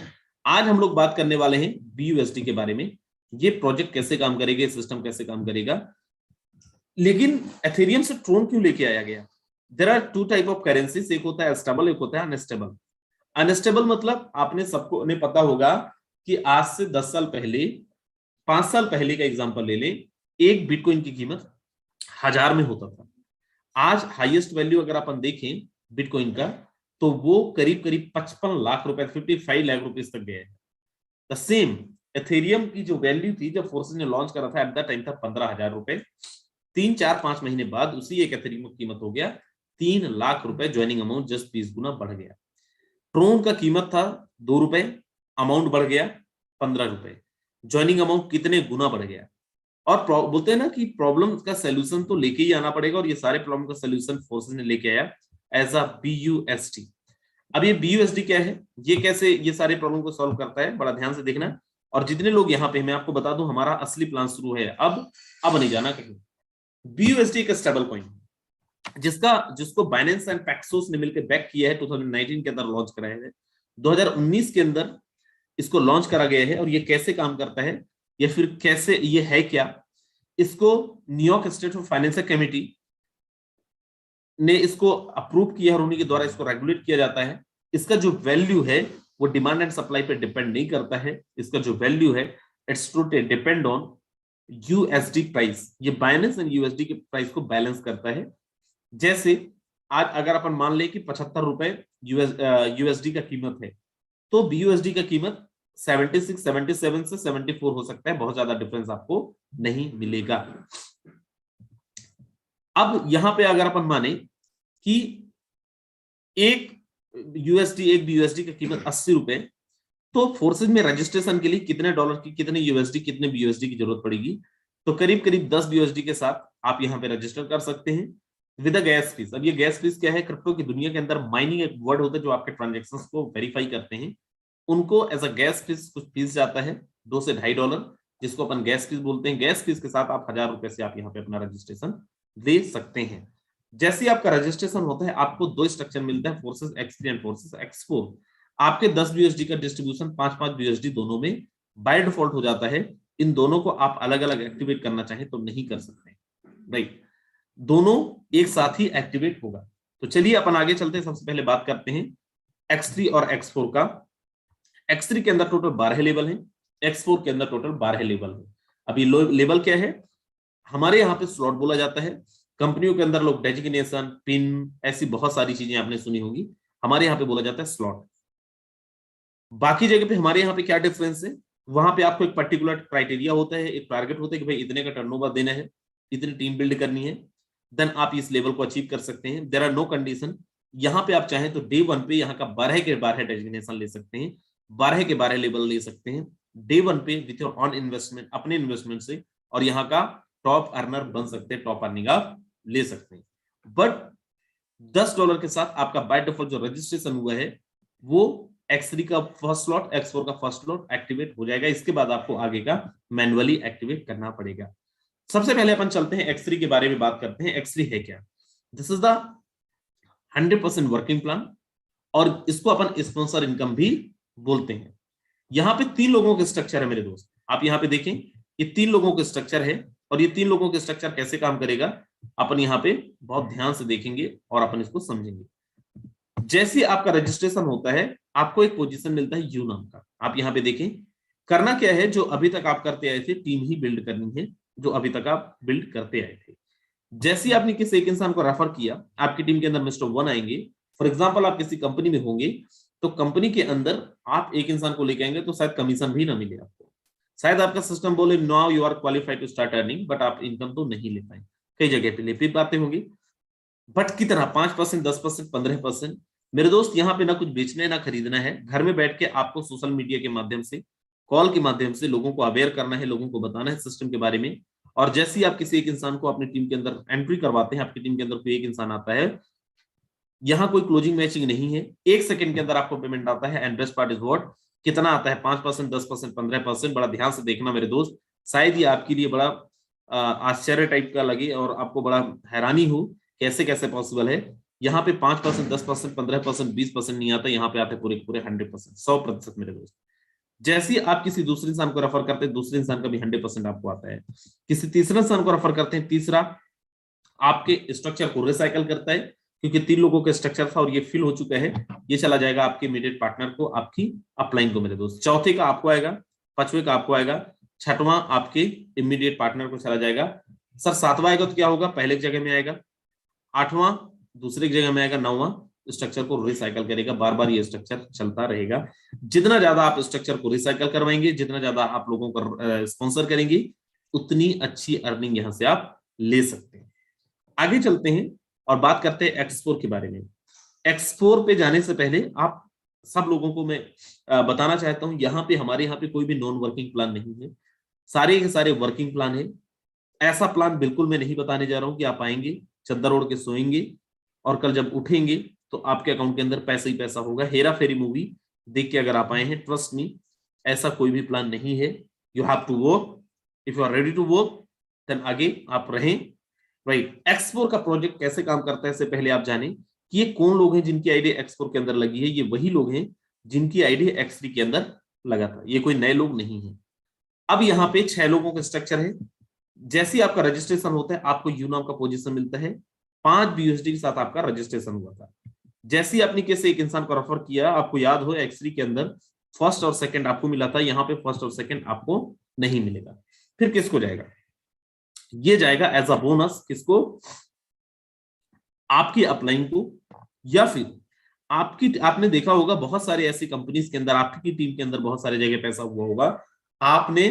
आज हम लोग बात करने वाले हैं BUSD के बारे में, ये प्रोजेक्ट कैसे काम करेगा, सिस्टम कैसे काम करेगा। लेकिन एथेरियम से ट्रोन क्यों लेके आया गया? There are two type of currencies, एक होता है स्टेबल, एक होता है अनस्टेबल। अनस्टेबल मतलब आपने सबको ने पता होगा कि आज से 10 साल पहले, 5 साल पहले का एग्जांपल ले लें, एक बिटकॉइन की कीमत 1000 में होता था। आज हाईएस्ट वैल्यू अगर अपन देखें बिटकॉइन का, तो वो करीब करीब 55 लाख रुपए, 55 लाख रुपीज तक गया है। द सेम एथेरियम की जो वैल्यू थी जब फोर्सेस ने लॉन्च करा था, एट द टाइम था 15,000 रुपए। 3-4-5 महीने बाद उसी एक एथेरियम की कीमत हो गया 3 लाख रुपए, ज्वाइनिंग अमाउंट जस्ट 20 गुना बढ़ गया। ट्रोन का कीमत था 2 रुपए, अमाउंट बढ़ गया 15 रुपए, ज्वाइनिंग अमाउंट कितने गुना बढ़ गया। और बोलते हैं ना कि प्रॉब्लम का सोल्यूशन तो लेके ही आना पड़ेगा, और ये सारे प्रॉब्लम का सोल्यूशन फोर्सेस ने लेके आया एज अ BUSD। अब ये BUSD क्या है, ये कैसे ये सारे प्रॉब्लम को सॉल्व करता है, बड़ा ध्यान से देखना। और जितने लोग यहाँ पे, मैं आपको बता दूं हमारा असली प्लान शुरू है अब नहीं जाना कहीं। BUSD एक स्टेबल कॉइन जिसको बाइनेंस एंड पैक्सोस ने मिलकर बैक किया है, 2019 के अंदर लॉन्च कराया है, 2019 के अंदर इसको लॉन्च करा गया है। और ये कैसे काम करता है, या फिर कैसे ये है क्या, इसको New York state of financial committee ने इसको अप्रूव किया और उन्हीं के द्वारा इसको रेगुलेट किया जाता है। इसका जो वैल्यू है वो डिमांड एंड सप्लाई पे डिपेंड नहीं करता है। इसका जो वैल्यू है it's to depend on USD price. ये बाइनेंस एंड USD के प्राइस को बैलेंस करता है। जैसे आज अगर अपन मान ले कि 75 रुपए USD का कीमत है, तो BUSD का कीमत 76, 77 से 74 हो सकता है, बहुत ज्यादा डिफरेंस आपको नहीं मिलेगा। अब यहां पे अगर अपन माने कि एक BUSD की कीमत 80 रुपए, तो फोर्सेज में रजिस्ट्रेशन के लिए कितने डॉलर की, कितने USD, कितने BUSD की जरूरत पड़ेगी? तो करीब करीब 10 BUSD के साथ आप यहाँ पे रजिस्टर कर सकते हैं विद अ गैस फीस। अब ये गैस फीस क्या है? क्रिप्टो की दुनिया के अंदर माइनिंग एक वर्ड होता है जो आपके ट्रांजेक्शंस को वेरीफाई करते हैं, उनको एज अ गैस फीस कुछ फीस जाता है, $2 से $2.5, जिसको अपन गैस फीस बोलते हैं। गैस फीस के साथ आप 1000 रुपए से आप यहाँ पे अपना रजिस्ट्रेशन ले सकते हैं। जैसे आपका रजिस्ट्रेशन होता है आपको दो स्ट्रक्चर मिलता है, forces X3 and forces X4। आपके 10 BUSD का डिस्ट्रीब्यूशन 5-5 BUSD दोनों में बाय डिफॉल्ट हो जाता है। इन दोनों को आप अलग अलग एक्टिवेट करना चाहें तो नहीं कर सकते, राइट, दोनों एक साथ ही एक्टिवेट होगा। तो चलिए अपन आगे चलते हैं। सबसे पहले बात करते हैं X3 और X4 का। X3 के अंदर टोटल 12 लेवल है, X4 के अंदर टोटल 12 लेवल है। अभी लेवल क्या है, हमारे यहाँ पे स्लॉट बोला जाता है। कंपनियों के अंदर लोग डेजिग्नेशन, पिन, ऐसी बहुत सारी चीजें आपने सुनी होगी, हमारे यहाँ पे बोला जाता है स्लॉट। बाकी जगह पे हमारे यहाँ पे क्या डिफरेंस है, वहां पे आपको एक पर्टिकुलर क्राइटेरिया होता है, एक टारगेट होता है कि भाई इतने का टर्नओवर देना है, इतनी टीम बिल्ड करनी है, देन आप इस लेवल को अचीव कर सकते हैं। There are no condition. यहाँ पे आप चाहें तो डे 1 पे यहाँ का 12 के 12 डेजिग्नेशन ले सकते हैं, 12 के 12 लेवल ले सकते हैं डे 1 पे विथ योर ऑन इन्वेस्टमेंट, अपने इन्वेस्टमेंट से, और यहाँ का टॉप अर्नर बन सकते हैं, टॉप अर्निंग आप ले सकते हैं। बट $10 के साथ आपका बाय डिफॉल्ट जो रजिस्ट्रेशन हुआ है वो X3 का फर्स्ट स्लॉट, X4 का फर्स्ट स्लॉट एक्टिवेट हो जाएगा। इसके बाद आपको आगे का मैन्युअली एक्टिवेट करना पड़ेगा। सबसे पहले अपन चलते हैं X3 के बारे में बात करते हैं। X3 है क्या? This is the 100% working plan, और इसको अपन स्पॉन्सर इनकम भी बोलते हैं। यहाँ पे 3 लोगों के स्ट्रक्चर है मेरे दोस्त, आप यहाँ पे देखें, ये 3 लोगों के स्ट्रक्चर है, और ये 3 लोगों के स्ट्रक्चर कैसे काम करेगा अपन यहाँ पे बहुत ध्यान से देखेंगे और अपन इसको समझेंगे। जैसे आपका रजिस्ट्रेशन होता है आपको एक पोजीशन मिलता है यू नाम का। आप यहाँ पे देखें, करना क्या है, जो अभी तक आप करते आए थे टीम ही बिल्ड करनी है, जो अभी तक आप बिल्ड करते आए थे। जैसे ही आपने किसी एक इंसान को रेफर किया, आपकी टीम के अंदर मिस्टर 1 आएंगे। फॉर एग्जाम्पल आप किसी कंपनी में होंगे, तो कंपनी के अंदर आप एक इंसान को लेके आएंगे तो शायद कमीशन भी ना मिले आपको, शायद आपका सिस्टम बोले now you are qualified to start earning, but आप इनकम तो नहीं ले पाए। कई जगह पे ले बातें होंगी, बट कितना, 5%, 10%, 15%। मेरे दोस्त यहाँ पे ना कुछ बेचना है ना खरीदना है, घर में बैठ के आपको सोशल मीडिया के माध्यम से, कॉल के माध्यम से लोगों को अवेयर करना है, लोगों को बताना है सिस्टम के बारे में। और जैसे ही आप किसी एक इंसान को अपनी टीम के अंदर एंट्री करवाते हैं, आपकी टीम के अंदर कोई एक इंसान आता है, यहाँ कोई क्लोजिंग मैचिंग नहीं है, 1 सेकंड के अंदर आपको पेमेंट आता है। And best part is what, कितना आता है, 5%, 10%, 15%। बड़ा ध्यान से देखना मेरे दोस्त, शायद ये आपके लिए बड़ा आश्चर्य टाइप का लगे और आपको बड़ा हैरानी हो कैसे कैसे पॉसिबल है। यहाँ पे 5%, 10%, 15%, 20% नहीं आता, यहाँ पे आते पूरे पूरे 100%, 100% मेरे दोस्त। जैसे आप किसी दूसरे इंसान को रेफर करते हैं, दूसरे इंसान का भी 100% आपको आता है। किसी तीसरे इंसान को रेफर करते हैं, तीसरा आपके स्ट्रक्चर को रिसाइकल करता है, क्योंकि 3 लोगों का स्ट्रक्चर था और ये फिल हो चुका है, ये चला जाएगा आपके इमीडिएट पार्टनर को, आपकी अपलाइन को मेरे दोस्त। चौथे का आपको आएगा, 5वें का आपको आएगा, 6वां आपके इमीडिएट पार्टनर को चला जाएगा। सर 7वां आएगा तो क्या होगा, पहले की जगह में आएगा, 8वां दूसरे की जगह में आएगा, 9वां स्ट्रक्चर को रिसाइकल करेगा। बार बार ये स्ट्रक्चर चलता रहेगा। जितना ज्यादा आप स्ट्रक्चर को रिसाइकल करवाएंगे, जितना ज्यादा आप लोगों को स्पॉन्सर करेंगे, उतनी अच्छी अर्निंग यहां से आप ले सकते हैं। आगे चलते हैं और बात करते हैं X4 के बारे में। X4 पे जाने से पहले आप सब लोगों को मैं बताना चाहता हूं, हमारे यहाँ पे कोई भी नॉन वर्किंग प्लान नहीं है, सारे के सारे वर्किंग प्लान है। ऐसा प्लान बिल्कुल मैं नहीं बताने जा रहा हूं कि आप आएंगे, चद्दर ओढ़ के सोएंगे और कल जब उठेंगे तो आपके अकाउंट के अंदर पैसा ही पैसा होगा। हेरा फेरी मूवी देख के अगर आप आए हैं, ट्रस्ट मी, ऐसा कोई भी प्लान नहीं है। You have to work, if you are ready to work then आगे आप रहें, राइट। X4 का प्रोजेक्ट कैसे काम करता है, इससे पहले आप जानें कि ये कौन लोग हैं जिनकी आईडी X4 के अंदर लगी है। ये वही लोग हैं जिनकी आईडी X3 के अंदर लगा था, ये कोई नए लोग नहीं है। अब यहाँ पे 6 लोगों का स्ट्रक्चर है। जैसे ही आपका रजिस्ट्रेशन होता है, आपको यू नाम का पोजीशन मिलता है, 5 BUSD के साथ आपका रजिस्ट्रेशन हुआ था। जैसे ही आपने किसी एक इंसान को रेफर किया, आपको याद हो X3 के अंदर फर्स्ट और सेकंड आपको मिला था, यहाँ पे फर्स्ट और सेकंड आपको नहीं मिलेगा। फिर किसको जाएगा, ये जाएगा एज अ बोनस, किसको, आपकी अपलाइन को, या फिर आपने देखा होगा बहुत सारे ऐसी कंपनीज के अंदर, आपकी टीम के अंदर बहुत सारे जगह पैसा हुआ होगा, आपने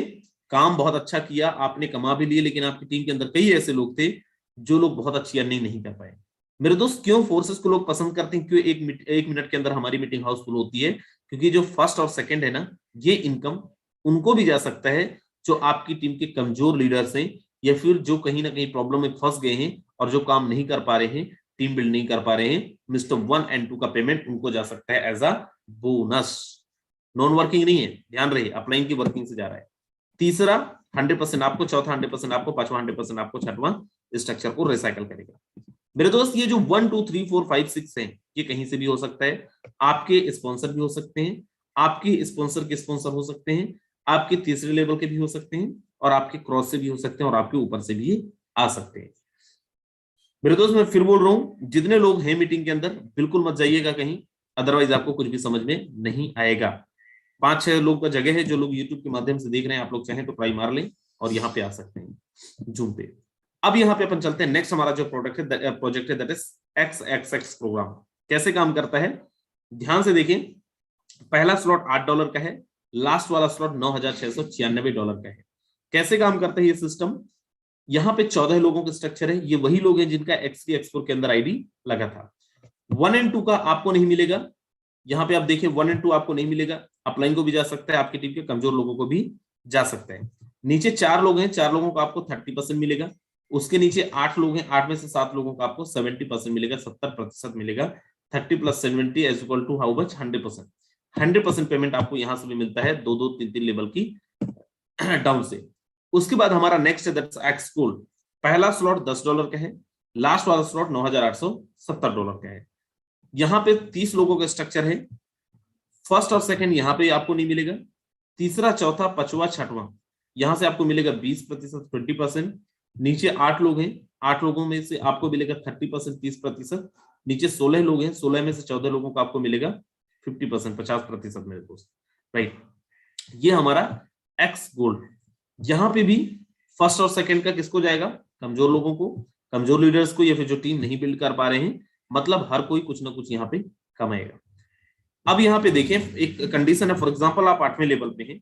काम बहुत अच्छा किया, आपने कमा भी लिए, लेकिन आपकी टीम के अंदर कई ऐसे लोग थे जो लोग बहुत अच्छी अर्निंग नहीं कर पाए। मेरे दोस्त, क्यों फोर्सेस को लोग पसंद करते हैं, क्यों एक मिनट के अंदर हमारी मीटिंग हाउसफुल होती है, क्योंकि जो फर्स्ट और सेकंड है ना, ये इनकम उनको भी जा सकता है जो आपकी टीम के कमजोर लीडर्स हैं, या फिर जो कहीं ना कहीं प्रॉब्लम में फंस गए हैं और जो काम नहीं कर पा रहे हैं, टीम बिल्ड नहीं कर पा रहे हैं। मिस्टर 1 एंड 2 का पेमेंट उनको जा सकता है as a bonus. Non working नहीं है, ध्यान रहे, अपलाइन की वर्किंग से जा रहा है। तीसरा 100% आपको, चौथा 100% आपको, पांचवा 100% आपको, छठवां स्ट्रक्चर को रिसाइकल करेगा। मेरे दोस्त ये जो 1 2 3 4 5 6 है, ये कहीं से भी हो सकता है, आपके स्पॉन्सर भी हो सकते हैं, आपके स्पॉन्सर के स्पॉन्सर हो सकते हैं, आपके तीसरे लेवल के भी हो सकते हैं, और आपके क्रॉस से भी हो सकते हैं, और आपके ऊपर से भी आ सकते हैं। मेरे दोस्त मैं फिर बोल रहा हूं, जितने लोग हैं मीटिंग के अंदर बिल्कुल मत जाइएगा कहीं, अदरवाइज आपको कुछ भी समझ में नहीं आएगा। 5-6 लोग का जगह है, जो लोग यूट्यूब के माध्यम से देख रहे हैं, आप लोग चाहें तो ट्राई मार लें और यहाँ पे आ सकते हैं जूम पे। अब यहाँ पे अपन चलते हैं, नेक्स्ट हमारा जो प्रोजेक्ट है दैट इज XXX प्रोग्राम। कैसे काम करता है ध्यान से देखिए। पहला स्लॉट $8 का है, लास्ट वाला स्लॉट $9,696 का है। कैसे काम करता है ये सिस्टम, यहाँ पे 14 लोगों का स्ट्रक्चर है, ये वही लोग हैं जिनका X3 X4 के अंदर आईडी लगा था। 1 और 2 का आपको नहीं मिलेगा, यहाँ पे आप देखिए 1 और 2 आपको नहीं मिलेगा। अपलाइन को भी जा सकता है, आपकी टीम के कमजोर लोगों को भी जा सकता है। नीचे 4 लोग हैं, 4 लोगों को आपको 30% मिलेगा। उसके नीचे 8 लोग हैं, 8 में से 7 लोगों को आपको 70% मिलेगा, 70% मिलेगा। 30 + 70 = हाउ मच 100%। 100% पेमेंट आपको यहां से भी मिलता है 2-2, 3-3 लेवल की डाउन से। उसके बाद हमारा नेक्स्ट है दैट्स एक्स गोल्ड। पहला स्लॉट $10 का है, लास्ट वाला स्लॉट $9,870 का है। यहाँ पे 30 लोगों का स्ट्रक्चर है। फर्स्ट और सेकंड यहाँ पे आपको नहीं मिलेगा, तीसरा, चौथा, पांचवा, छठवां यहां से आपको मिलेगा 20%, 20%। नीचे 8 लोग हैं, 8 लोगों में से आपको मिलेगा 30%, 30%। नीचे 16 लोग हैं, 16 में से 14 लोगों को आपको मिलेगा 50%, 50% मेरे दोस्त, राइट। ये हमारा एक्स गोल्ड। यहां पे भी फर्स्ट और सेकंड का किसको जाएगा, कमजोर लोगों को, कमजोर लीडर्स को, या फिर जो टीम नहीं बिल्ड कर पा रहे हैं, मतलब हर कोई कुछ ना कुछ यहाँ पे कमाएगा। अब यहाँ पे देखें एक कंडीशन है, फॉर एग्जांपल आप 8वें लेवल पे हैं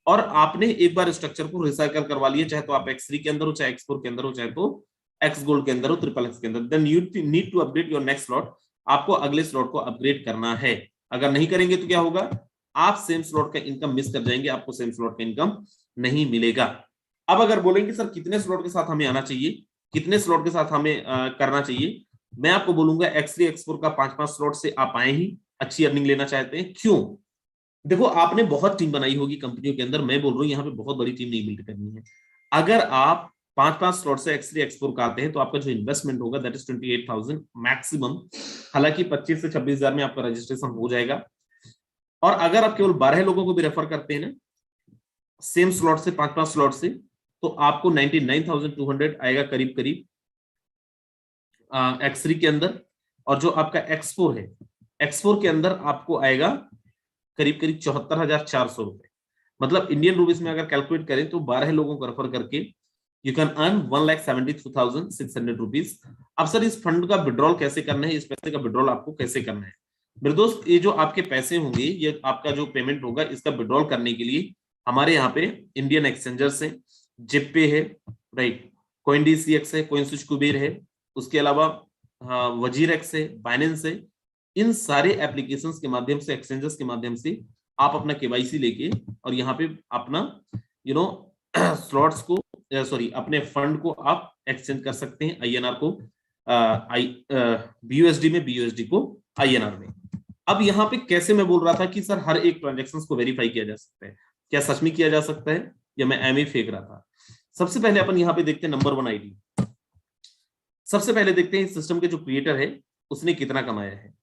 और आपने एक बार स्ट्रक्चर को रिसाइकल करवा लिया, चाहे तो आप X3 के अंदर हो, चाहे X4 के अंदर हो, चाहे तो एक्स गोल्ड के अंदर हो, XXX के अंदर, then you need to update your next slot. आपको अगले स्लॉट को अपग्रेड करना है। अगर नहीं करेंगे तो क्या होगा, आप सेम स्लॉट का इनकम मिस कर जाएंगे, आपको सेम स्लॉट का इनकम नहीं मिलेगा। अब अगर बोलेंगे सर कितने स्लॉट के साथ हमें आना चाहिए, कितने स्लॉट के साथ हमें करना चाहिए, मैं आपको बोलूंगा X3 X4 का 5-5 स्लॉट से आप आए ही अच्छी अर्निंग लेना चाहते हैं। क्यों, देखो आपने बहुत टीम बनाई होगी कंपनियों के अंदर, मैं बोल रहा हूं यहाँ पे बहुत बड़ी टीम नहीं बिल्ड करनी है। अगर आप 5-5 स्लॉट से X3 X4 का आते हैं तो आपका जो इन्वेस्टमेंट होगा दैट इज 28,000 मैक्सिमम। हालांकि 25 से 26,000 में आपका रजिस्ट्रेशन हो जाएगा। और अगर आप केवल 12 लोगों को भी रेफर करते हैं ना सेम स्लॉट से, 5-5 स्लॉट से, तो आपको 99,200 आएगा करीब करीब X3 के अंदर। और जो आपका X4 है, X4 के अंदर आपको आएगा करीब करीब 74,400 रुपए। मतलब इंडियन रुपीस में अगर कैलकुलेट करें तो 12 लोगों को रेफर करके यू कैन अर्न 1,72,600 रुपीज। अब सर इस फंड का विड्रॉल कैसे करना है, इस पैसे का विड्रॉल आपको कैसे करना है मेरे दोस्त, ये जो आपके पैसे होंगे, ये आपका जो पेमेंट होगा, इसका विड्रॉल करने के लिए हमारे यहाँ पे इंडियन एक्सचेंजर्स है, जिपे है, राइट, CoinDCX है, कोइनस्विच कुबेर है, उसके अलावा वजीरएक्स है, बाइनेंस है। इन सारे एप्लीकेशंस के माध्यम से, एक्सचेंजेस के माध्यम से आप अपना केवाईसी लेके और यहाँ पे अपना स्लॉट्स को, सॉरी, अपने फंड को आप एक्सचेंज कर सकते हैं, INR को BUSD में, BUSD को INR में। अब यहाँ पे कैसे, मैं बोल रहा था कि सर हर एक ट्रांजेक्शन को वेरीफाई किया जा सकता है, क्या सच में किया जा सकता है या मैं एम ही फेंक रहा था। सबसे पहले अपन यहाँ पे देखते हैं नंबर 1 आईडी। सबसे पहले देखते हैं सिस्टम के जो क्रिएटर है उसने कितना कमाया है।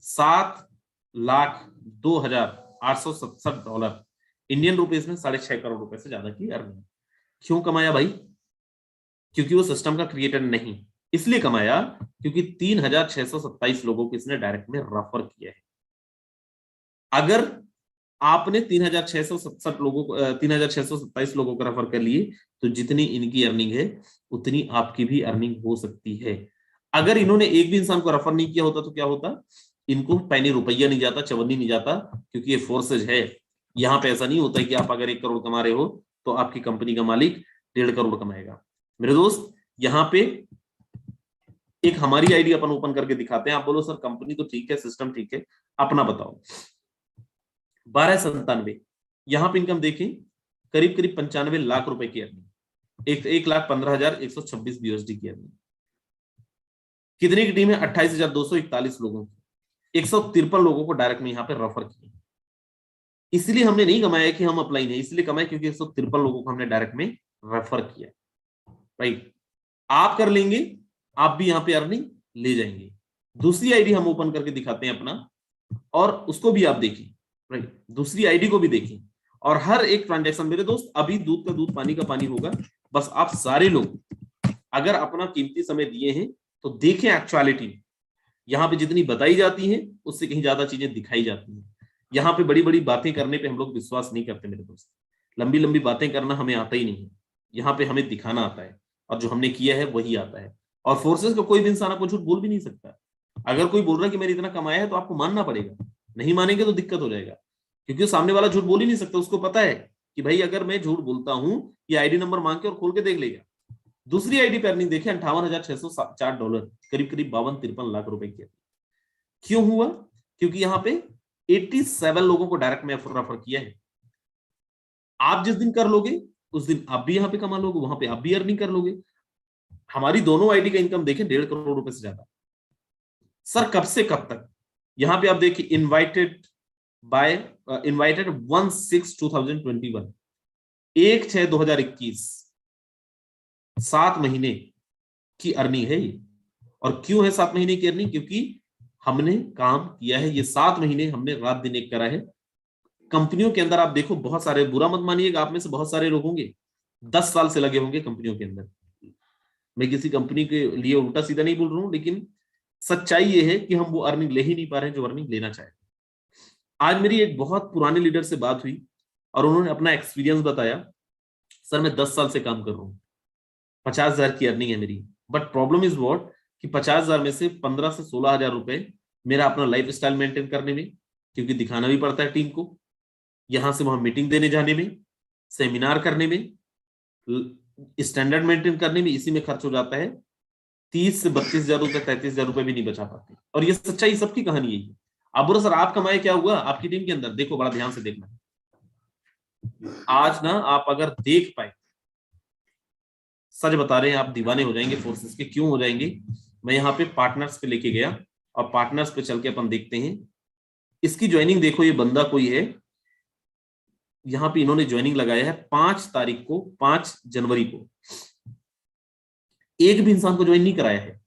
$7,02,870 इंडियन रुपीस में 6.5 करोड़ रुपए से ज्यादा की अर्निंग। क्यों कमाया भाई, क्योंकि वो सिस्टम का क्रिएटर नहीं, इसलिए कमाया क्योंकि 3,627 लोगों को इसने डायरेक्ट में रेफर किया है। अगर आपने 3,627 लोगों को रेफर कर लिए तो जितनी इनकी अर्निंग है उतनी आपकी भी अर्निंग हो सकती है। अगर इन्होंने एक भी इंसान को रेफर नहीं किया होता तो क्या होता, इनको पैनी रुपया नहीं जाता, चवन्नी नहीं जाता, क्योंकि ये फोर्सेज है। यहाँ पे ऐसा नहीं होता है कि आप अगर 1 करोड़ कमा रहे हो तो आपकी कंपनी का मालिक 1.5 करोड़ कमाएगा। मेरे दोस्त यहाँ पे एक हमारी आईडी अपन ओपन करके दिखाते हैं। आप बोलो सर कंपनी तो ठीक है, सिस्टम ठीक है, अपना बताओ। 1297 यहाँ पे इनकम देखें, करीब करीब 95 लाख रुपए की अर्निंग, 1,15,126 BUSD की अर्निंग। कितनी की टीम है, 28,241 लोगों की, 153 लोगों को डायरेक्ट में यहाँ पे रेफर किया। इसलिए हमने नहीं कमाया कि हम अपलाइन है, इसलिए कमाया क्योंकि 153 लोगों को हमने डायरेक्ट में रेफर किया, राइट। आप कर लेंगे, आप भी यहाँ पे अर्निंग ले जाएंगे। दूसरी आईडी हम ओपन करके दिखाते हैं अपना, और उसको भी आप देखें, राइट, दूसरी आईडी को भी देखें, और हर एक ट्रांजैक्शन मेरे दोस्त अभी दूध का दूध पानी का पानी होगा। बस आप सारे लोग अगर अपना कीमती समय दिए हैं तो देखें एक्चुअलिटी, यहाँ पे जितनी बताई जाती है उससे कहीं ज्यादा चीजें दिखाई जाती हैं। यहाँ पे बड़ी बड़ी बातें करने पे हम लोग विश्वास नहीं करते मेरे दोस्त, लंबी लंबी बातें करना हमें आता ही नहीं है। यहाँ पे हमें दिखाना आता है, और जो हमने किया है वही आता है। और फोर्सेस का कोई भी इंसान आपको झूठ बोल भी नहीं सकता। अगर कोई बोल रहा है कि मैंने इतना कमाया है तो आपको मानना पड़ेगा, नहीं मानेंगे तो दिक्कत हो जाएगा, क्योंकि सामने वाला झूठ बोल ही नहीं सकता। उसको पता है कि भाई अगर मैं झूठ बोलता हूं, ये आईडी नंबर मांग के और खोल के देख लेगा। दूसरी आईडी पर अर्निंग देखे $58,604, करीब करीब 52-53 लाख रुपए की। क्यों हुआ? क्योंकि यहाँ पे 87 लोगों को डायरेक्ट में रेफर किया है। आप जिस दिन कर लोगे उस दिन आप भी यहाँ पे कमा लोगे, वहां पे आप भी अर्निंग कर लोगे। हमारी दोनों आईडी का इनकम देखें 1.5 करोड़ रुपए से ज्यादा। सर कब से कब तक? यहाँ पे आप देखिए इनवाइटेड 1/6/2021, 1/6/2021, 7 महीने की अर्निंग है ये। और क्यों है 7 महीने की अर्निंग? क्योंकि हमने काम किया है, ये 7 महीने हमने रात दिन एक करा है। कंपनियों के अंदर आप देखो, बहुत सारे, बुरा मत मानिएगा, आप में से बहुत सारे लोग होंगे 10 साल से लगे होंगे कंपनियों के अंदर। मैं किसी कंपनी के लिए उल्टा सीधा नहीं बोल रहा हूं, लेकिन सच्चाई ये है कि हम वो अर्निंग ले ही नहीं पा रहे हैं जो अर्निंग लेना चाहे। आज मेरी एक बहुत पुराने लीडर से बात हुई और उन्होंने अपना एक्सपीरियंस बताया। सर मैं 10 साल से काम कर रहा हूँ, 50,000 की अर्निंग है मेरी, बट प्रॉब्लम इज व्हाट कि 50,000 में से 15 से 16,000 रुपए मेरा अपना लाइफ स्टाइल मेंटेन करने में, क्योंकि दिखाना भी पड़ता है टीम को, यहां से वहां मीटिंग देने जाने में, सेमिनार करने में, स्टैंडर्ड मेंटेन करने में, इसी में खर्च हो जाता है 30 से 32,000 रुपए, 33,000 रुपए भी नहीं बचा पाते। और ये सच्चाई, सबकी कहानी यही है। अब बोलो सर आप कमाए, क्या हुआ आपकी टीम के अंदर? देखो बड़ा ध्यान से देखना, आज ना आप अगर देख पाए, सच बता रहे हैं आप दीवाने हो जाएंगे फोर्सेस के। क्यों हो जाएंगे? मैं यहाँ पे पार्टनर्स पे लेके गया और पार्टनर्स पे चल के अपन देखते हैं। इसकी ज्वाइनिंग देखो, ये बंदा कोई है, यहाँ पे इन्होंने ज्वाइनिंग लगाया है 5 तारीख को, 5 जनवरी को। एक भी इंसान को ज्वाइन नहीं कराया है।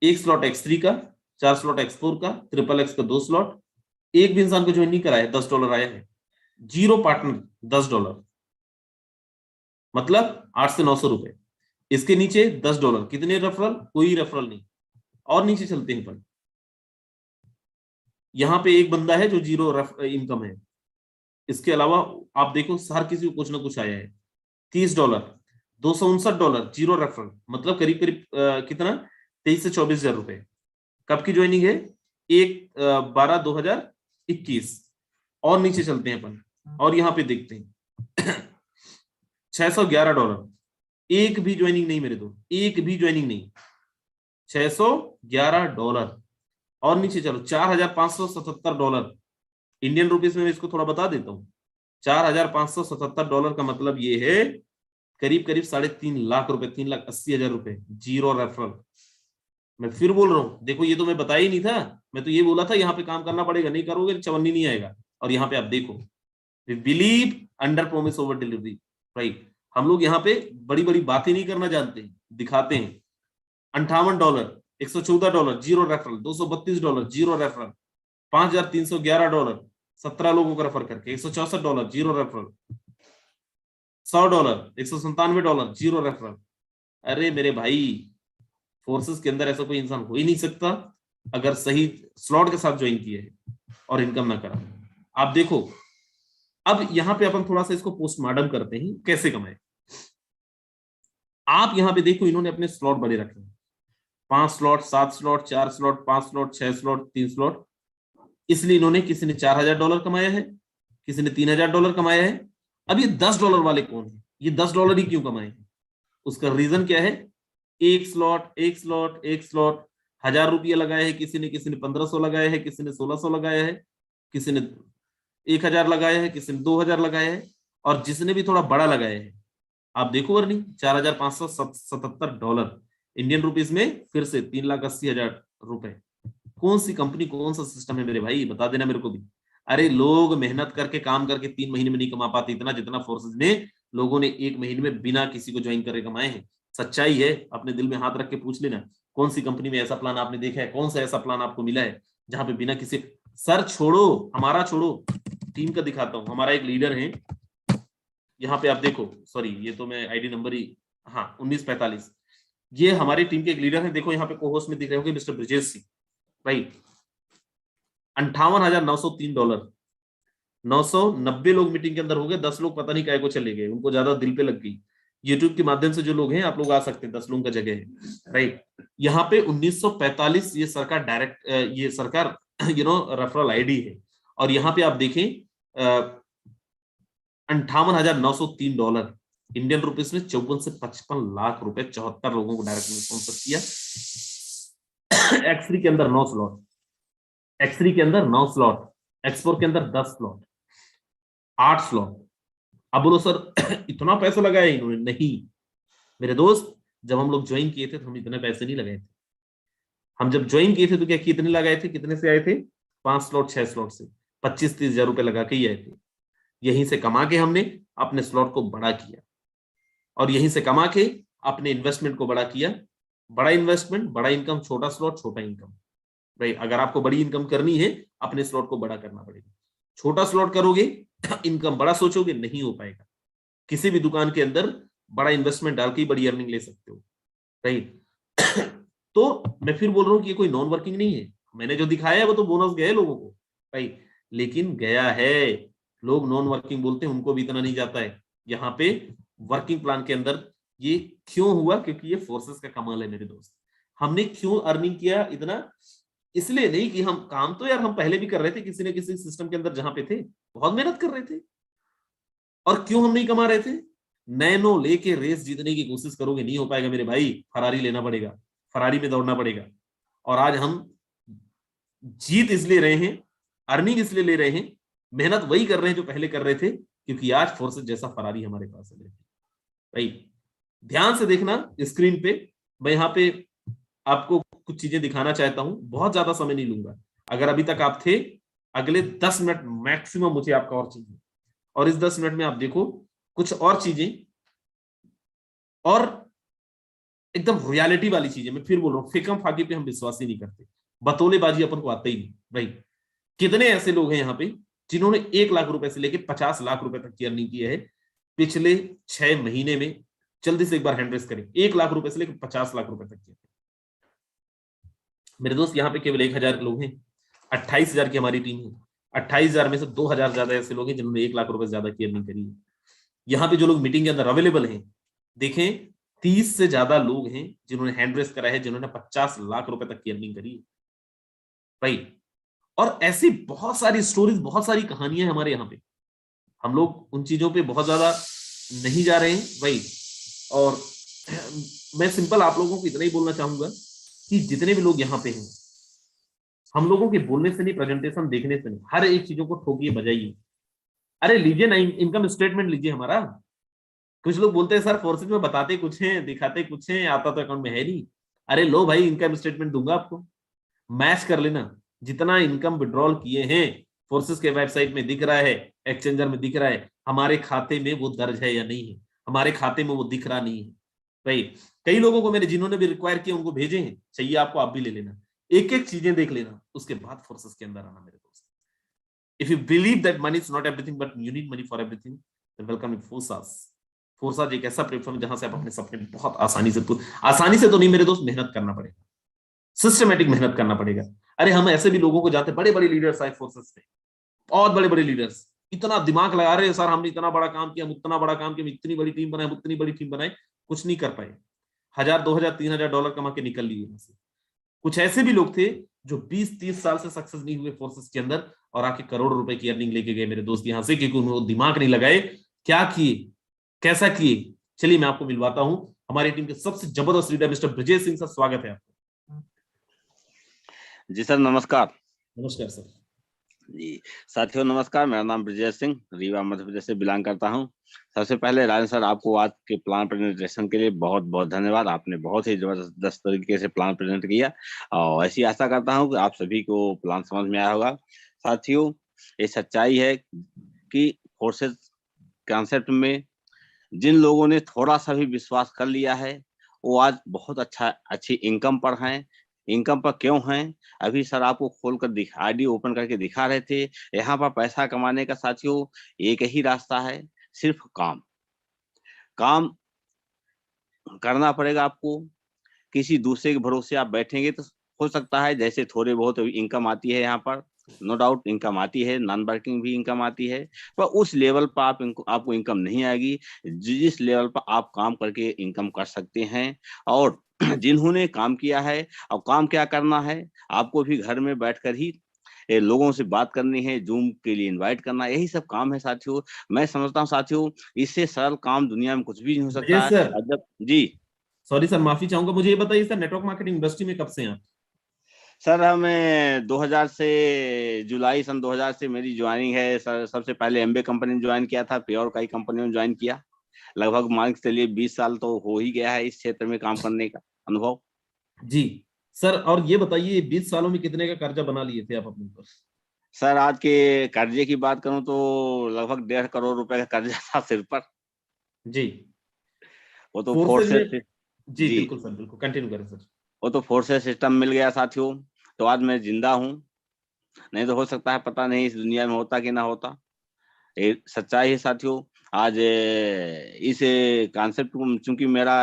1 स्लॉट X3 का, 4 स्लॉट X4 का, XXX का 2 स्लॉट, एक भी इंसान को ज्वाइन नहीं कराया है। $10 आया है, 0 पार्टनर, $10, मतलब 8 से 900 रुपए। इसके नीचे $10, कितने रेफरल? कोई रेफरल नहीं। और नीचे चलते हैं पर, यहां पे एक बंदा है जो 0 इनकम है। इसके अलावा आप देखो हर किसी को कुछ ना कुछ आया है। $30, $259, 0 रेफरल, मतलब करीब करीब कितना, 23 से 24,000 रुपए। कब की ज्वाइनिंग है? 1/12/2021। और नीचे चलते हैं अपन, और यहां पे देखते हैं $611, एक भी ज्वाइनिंग नहीं मेरे दोस्त, एक भी ज्वाइनिंग नहीं, $611। और नीचे चलो, $4,577, इंडियन रुपीस में मैं इसको थोड़ा बता देता हूं। $4,577 का मतलब ये है करीब करीब 3.5 लाख रुपए, 3,80,000 रुपए, 0 रेफरल। मैं फिर बोल रहा हूं, देखो ये तो मैं बताया ही नहीं था। मैं तो ये बोला था यहाँ पे काम करना पड़ेगा, नहीं करोगे चवन्नी नहीं आएगा। और यहाँ पे आप देखो, we believe under promise over delivery, right. हम लोग यहाँ पे बड़ी बड़ी बातें नहीं करना जानते, दिखाते हैं। $58, $114, 0 रेफरल, $232, 0 रेफरल, $5,311, 17 लोगों को रेफर करके, $164, 0 रेफरल, $100, $197, 0 रेफरल। अरे मेरे भाई, फोर्सेस के अंदर ऐसा कोई इंसान हो ही नहीं सकता अगर सही स्लॉट के साथ ज्वाइन किए है और इनकम ना करा। आप देखो, अब यहां पे अपन थोड़ा सा इसको पोस्टमार्टम करते हैं, कैसे कमाए। आप यहां पे देखो, इन्होंने अपने स्लॉट बड़े रखे हैं, 5 slot, 7 slot, 4 slot, 5 slot, 6 slot, 3 slot. इसलिए इन्होंने, किसी ने $4,000 कमाया है, किसी ने $3,000 कमाया है। अब ये $10 वाले कौन है? ये $10 ही क्यों कमाए हैं? उसका रीजन क्या है? एक स्लॉट, एक स्लॉट, एक स्लॉट, 1,000 रुपया लगाया है किसी ने 1,500 लगाया है, किसी ने 1,600 लगाया है, किसी ने 1,000 लगाया है, किसी ने 2,000 लगाया है, और जिसने भी थोड़ा बड़ा लगाया है, आप देखो अर्निंग $4,577, इंडियन रुपीस में फिर से 3,80,000 रुपए। कौन सी कंपनी, कौन सा सिस्टम है मेरे भाई, बता देना मेरे को भी। अरे लोग मेहनत करके काम करके 3 महीने में नहीं कमा पाते इतना जितना फोर्सेस ने, लोगों ने 1 महीने में बिना किसी को ज्वाइन करे कमाए हैं। सच्चाई है, अपने दिल में हाथ रख के पूछ लेना, कौन सी कंपनी में ऐसा प्लान आपने देखा है, कौन सा ऐसा प्लान आपको मिला है जहां पे बिना किसी, सर छोड़ो, हमारा छोड़ो, टीम का दिखाता हूं। हमारा एक लीडर है, यहाँ पे आप देखो, सॉरी ये तो मैं आईडी नंबर ही, हाँ 1945, ये हमारी टीम के एक लीडर है। देखो यहाँ पे कोहोस्ट में दिख रहे होंगे मिस्टर ब्रजेश सिंह भाई, $58,903, 990 लोग मीटिंग के अंदर हो गए, 10 लोग पता नहीं काय को चले गए, उनको ज्यादा दिल पे लग गई। यूट्यूब के माध्यम से जो लोग हैं आप लोग आ सकते हैं, 10 लोगों का जगह है राइट। यहाँ पे 1945 ये सरकार डायरेक्ट, ये सरकार रेफरल आईडी है। और यहाँ पे आप देखें $58,903 इंडियन रुपीस में 54 से 55 लाख रुपए 74 लोगों को डायरेक्ट स्पॉन्सर किया। X3 के अंदर 9 स्लॉट, X3 के अंदर 9 स्लॉट, X4 के अंदर 10 स्लॉट, 8 स्लॉट। अब बोलो सर इतना पैसा लगाया इन्होंने? नहीं मेरे दोस्त, जब हम लोग ज्वाइन किए थे तो हम इतने पैसे नहीं लगाए थे। हम जब ज्वाइन किए थे तो क्या कितने लगाए थे, कितने से आए थे? 5 स्लॉट 6 स्लॉट से 25-30 हजार रुपए लगा के ही आए थे। यहीं से कमा के हमने अपने स्लॉट को बड़ा किया, और यहीं से कमा के अपने इन्वेस्टमेंट को बड़ा किया। बड़ा इन्वेस्टमेंट बड़ा इनकम, छोटा स्लॉट छोटा इनकम। भाई अगर आपको बड़ी इनकम करनी है, अपने स्लॉट को बड़ा करना पड़ेगा। छोटा स्लॉट करोगे इनकम बड़ा सोचोगे, नहीं हो पाएगा। किसी भी दुकान के अंदर बड़ा इन्वेस्टमेंट डाल के बड़ी अर्निंग ले सकते हो राइट। तो मैं फिर बोल रहा हूँ कि ये कोई नॉन वर्किंग नहीं है। मैंने जो दिखाया है वो तो बोनस गया है लोगों को भाई, लेकिन गया है। लोग नॉन वर्किंग बोलते हैं, उनको भी इतना नहीं जाता है। यहाँ पे वर्किंग प्लान के अंदर ये क्यों हुआ? क्योंकि ये फोर्सेस का कमाल है मेरे दोस्त। हमने क्यों अर्निंग किया इतना? इसलिए नहीं कि हम काम तो यार हम पहले भी कर रहे थे किसी न किसी सिस्टम के अंदर जहां पे थे, बहुत मेहनत कर रहे थे। और क्यों हम नहीं कमा रहे थे? नैनो लेके रेस जीतने की कोशिश करोगे, नहीं हो पाएगा मेरे भाई। फरारी लेना पड़ेगा, फरारी में दौड़ना पड़ेगा। और आज हम जीत इसलिए रहे हैं, अर्निंग इसलिए ले रहे हैं, मेहनत वही कर रहे हैं जो पहले कर रहे थे, क्योंकि आज फोर्सेस जैसा फरारी हमारे पास है भाई। ध्यान से देखना स्क्रीन पे, मैं यहाँ पे आपको कुछ चीजें दिखाना चाहता हूं, बहुत ज्यादा समय नहीं लूंगा। अगर अभी तक आप थे, अगले 10 मिनट मैक्सिमम मुझे आपका और चाहिए, और इस 10 मिनट में आप देखो कुछ और चीजें, और एकदम रियलिटी वाली चीजें। मैं फिर बोल रहा हूँ, फिकम फाकी पे हम विश्वास ही नहीं करते, बतौलेबाजी अपन को आता ही नहीं भाई। कितने ऐसे लोग हैं यहाँ पे जिन्होंने 1 लाख रुपए से लेके 50 लाख रुपए तक की अर्निंग की है पिछले 6 महीने में? जल्दी से एक बार हैंड रेस करें। 1 लाख रुपए से लेकर 50 लाख रुपए तक की। मेरे दोस्त यहाँ पे केवल 1,000 लोग हैं, 28,000 की हमारी टीम है। 28,000 में से 2,000 ज्यादा ऐसे लोग हैं जिन्होंने 1 लाख रुपए ज्यादा की अर्निंग करी है। यहाँ पे जो लोग मीटिंग के अंदर अवेलेबल हैं, देखें 30 से ज्यादा लोग हैं जिन्होंने हैंड रेस करा है, जिन्होंने 50 लाख रुपए तक की अर्निंग करी है भाई। और ऐसी बहुत सारी स्टोरीज, बहुत सारी कहानियां हमारे यहाँ पे। हम लोग उन चीजों पे बहुत ज्यादा नहीं जा रहे हैं भाई। और मैं सिंपल आप लोगों को इतना ही बोलना चाहूंगा कि जितने भी लोग यहाँ पे हैं, हम लोगों के बोलने से नहीं, प्रेजेंटेशन देखने से नहीं, हर एक चीजों को ठोकिए बजाइए। अरे लीजिए ना इनकम स्टेटमेंट लीजिए हमारा। कुछ लोग बोलते हैं सर फोर्सेज में बताते कुछ हैं दिखाते कुछ हैं, आता तो अकाउंट में है नहीं। अरे लो भाई, इनकम स्टेटमेंट दूंगा आपको, मैच कर लेना। जितना इनकम विड्रॉल किए हैं फोर्सेस के वेबसाइट में दिख रहा है, एक्सचेंजर में दिख रहा है, हमारे खाते में वो दर्ज है या नहीं है? हमारे खाते में वो दिख रहा नहीं है भाई। कई लोगों को मैंने, जिन्होंने भी रिक्वायर किया, उनको भेजे हैं, चाहिए आपको आप भी ले लेना। एक एक चीजें देख लेना, उसके बाद फोर्सेस के अंदर आना मेरे दोस्त। If you believe that money is not everything but you need money for everything, then welcome in Forsas. Forsas एक ऐसा प्लेटफॉर्म जहां से आप अपने सपने बहुत आसानी से तो नहीं मेरे दोस्त, मेहनत करना पड़ेगा, सिस्टमेटिक मेहनत करना पड़ेगा। अरे हम ऐसे भी लोगों को जानते, बड़े बड़े लीडर्स आए फोर्सेस में, बहुत बड़े बड़े लीडर्स, इतना दिमाग लगा रहे हैं सर हमने इतना बड़ा काम किया, हम उतना बड़ा काम किया, इतनी बड़ी टीम बनाए, उतनी बड़ी टीम बनाए, कुछ नहीं कर पाए। 1,000 2,000 3,000 डॉलर कमा के निकल लिए यहाँ से। कुछ ऐसे भी लोग थे जो 20-30 साल से सक्सेस नहीं हुए फोर्सेस के अंदर, और आके करोड़ों रुपए की अर्निंग लेके गए मेरे दोस्त यहाँ से, क्योंकि उन्होंने दिमाग नहीं लगाए। क्या किए, कैसा किए? चलिए मैं आपको मिलवाता हूं हमारी टीम के सबसे जबरदस्त leader mister Brajesh Singh sir. स्वागत है आपका। जी सर नमस्कार। नमस्कार सर। जी साथियों नमस्कार, मेरा नाम ब्रजेश सिंह, रीवा मध्य प्रदेश से बिलोंग करता हूं। सबसे पहले राजन सर, आपको आज के प्लान प्रेजेंटेशन के लिए बहुत बहुत धन्यवाद। आपने बहुत ही जबरदस्त तरीके से प्लान प्रेजेंट किया, और ऐसी आशा करता हूं कि आप सभी को प्लान समझ में आया होगा। साथियों, ये सच्चाई है कि फोर्सेस कॉन्सेप्ट में जिन लोगों ने थोड़ा सा भी विश्वास कर लिया है वो आज बहुत अच्छी इनकम पर हैं। इनकम पर क्यों हैं? अभी सर आपको खोलकर आईडी ओपन करके दिखा रहे थे। यहाँ पर पैसा कमाने का साथियों एक ही रास्ता है, सिर्फ काम। काम करना पड़ेगा आपको। किसी दूसरे के भरोसे आप बैठेंगे तो हो सकता है जैसे थोड़े बहुत इनकम आती है यहाँ पर, नो डाउट इनकम आती है, नॉन वर्किंग भी इनकम आती है, पर उस लेवल पर आपको इनकम नहीं आएगी जिस लेवल पर आप काम करके इनकम कर सकते हैं। और जिन्होंने काम किया है, अब काम क्या करना है, आपको भी घर में बैठकर ही लोगों से बात करनी है, जूम के लिए इनवाइट करना, यही सब काम है साथियों। मैं समझता हूँ साथियों, इससे सरल काम दुनिया में कुछ भी नहीं हो सकता ब्रजेश है। सर, जब जी सॉरी सर, माफी चाहूंगा, मुझे ये बताइए सर, नेटवर्क मार्केटिंग इंडस्ट्री में कब से हैं आप? सर हमें 2000 से, जुलाई सन 2000 से मेरी ज्वाइनिंग है सर। सबसे पहले एमबे कंपनी में ज्वाइन किया था, फिर और कई कंपनियों में ज्वाइन किया। लगभग मान के चलिए 20 साल तो हो ही गया है इस क्षेत्र में काम करने का अनुभव। जी सर, और ये बताइए 20 सालों में कितने का कर्जा बना लिए थे आप अपने ऊपर? सर आज के कर्जे की बात करूं तो लगभग 1.5 करोड़ रुपए का कर्जा था सिर पर। जी। वो तो फोर्सेज फोर्सेस में। से। जी जी, बिल्कुल सर, बिल्कुल कंटिन्यू करें सर। वो तो फोर्सेस सिस्टम मिल गया साथियों, तो आज मैं जिंदा हूँ। नहीं तो हो सकता है पता नहीं इस दुनिया में होता कि ना होता। ये सच्चाई है साथियों। आज इस कॉन्सेप्ट को, चूंकि मेरा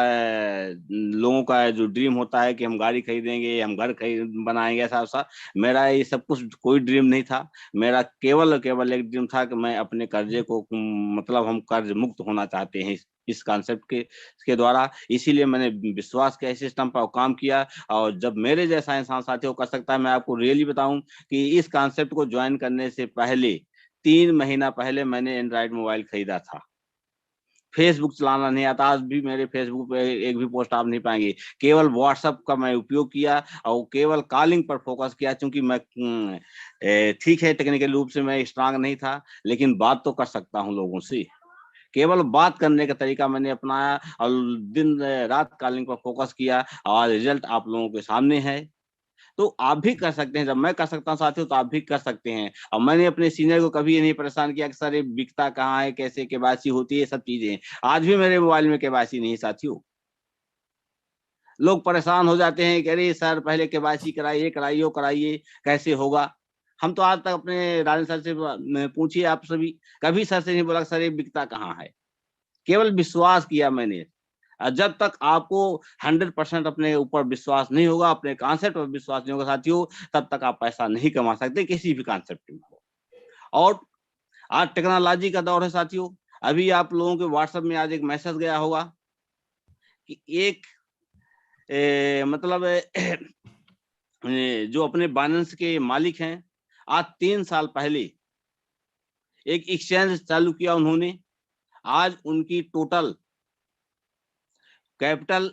लोगों का जो ड्रीम होता है कि हम गाड़ी खरीदेंगे, हम घर खरीद बनाएंगे, ऐसा ऐसा, मेरा ये सब कुछ कोई ड्रीम नहीं था। मेरा केवल केवल एक ड्रीम था कि मैं अपने कर्जे को मतलब हम कर्ज मुक्त होना चाहते हैं इस कॉन्सेप्ट के द्वारा। इसीलिए मैंने विश्वास किया, इस सिस्टम पर काम किया। और जब मेरे जैसा इंसान साथियों कर सकता है, मैं आपको रियली बताऊं कि इस कॉन्सेप्ट को ज्वाइन करने से पहले 3 महीना पहले मैंने एंड्रॉइड मोबाइल खरीदा था। फेसबुक चलाना नहीं आता, आज भी मेरे फेसबुक पे एक भी पोस्ट आप नहीं पाएंगे। केवल व्हाट्सएप का मैं उपयोग किया और केवल कॉलिंग पर फोकस किया, क्योंकि मैं ठीक है टेक्निकल रूप से मैं स्ट्रांग नहीं था, लेकिन बात तो कर सकता हूँ लोगों से। केवल बात करने का तरीका मैंने अपनाया और दिन रात कॉलिंग पर फोकस किया और रिजल्ट आप लोगों के सामने है। तो आप भी कर सकते हैं, जब मैं कर सकता हूँ साथियों तो आप भी कर सकते हैं। और मैंने अपने सीनियर को कभी ये नहीं परेशान किया कि सर ये बिकता कहाँ है, कैसे केवाईसी होती है, सब चीजें। आज भी मेरे मोबाइल में केवाईसी नहीं साथियों। लोग परेशान हो जाते हैं कि अरे सर पहले केवाईसी कराइए कराइए वो कराइए, कैसे होगा। हम तो आज तक अपने राजन सर से पूछिए आप सभी, कभी सर से नहीं बोला सर ये बिकता कहाँ है। केवल विश्वास किया मैंने। जब तक आपको 100% अपने ऊपर विश्वास नहीं होगा, अपने कॉन्सेप्ट पर विश्वास नहीं होगा साथियों, तब तक आप पैसा नहीं कमा सकते किसी भी कॉन्सेप्ट में हो। और आज टेक्नोलॉजी का दौर है साथियों। अभी आप लोगों के व्हाट्सएप में आज एक मैसेज गया होगा कि एक मतलब जो अपने बाइनेंस के मालिक हैं, आज 3 साल पहले एक एक्सचेंज चालू किया उन्होंने। आज उनकी टोटल कैपिटल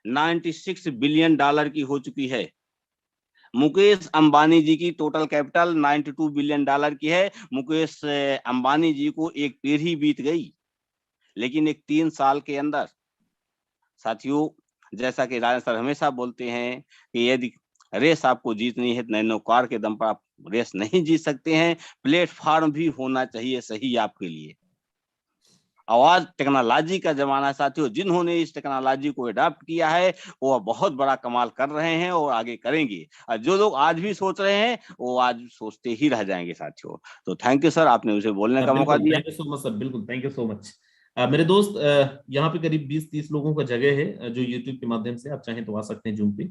96 बिलियन डॉलर की हो चुकी है। मुकेश अंबानी जी की टोटल कैपिटल 92 बिलियन डॉलर की है। मुकेश अंबानी जी को एक पीढ़ी बीत गई, लेकिन एक 3 साल के अंदर साथियों, जैसा कि राजन सर हमेशा बोलते हैं कि यदि रेस आपको जीतनी है, नैनो कार के दम पर आप रेस नहीं जीत सकते हैं। प्लेटफॉर्म भी होना चाहिए सही आपके लिए। आवाज टेक्नोलॉजी का जमाना है साथियों। जिन्होंने इस टेक्नोलॉजी को अडॉप्ट किया है वो बहुत बड़ा कमाल कर रहे हैं और आगे करेंगे। और जो लोग आज भी सोच रहे हैं वो आज सोचते ही रह जाएंगे साथियों। तो थैंक यू सर, आपने मुझे बोलने का मौका बिल्कुल, दिया। Thank you so much sir, बिल्कुल थैंक यू सो मच। मेरे दोस्त, यहाँ पे करीब 20-30 लोगों का जगह है, जो यूट्यूब के माध्यम से आप चाहें तो आ सकते हैं जूम पे।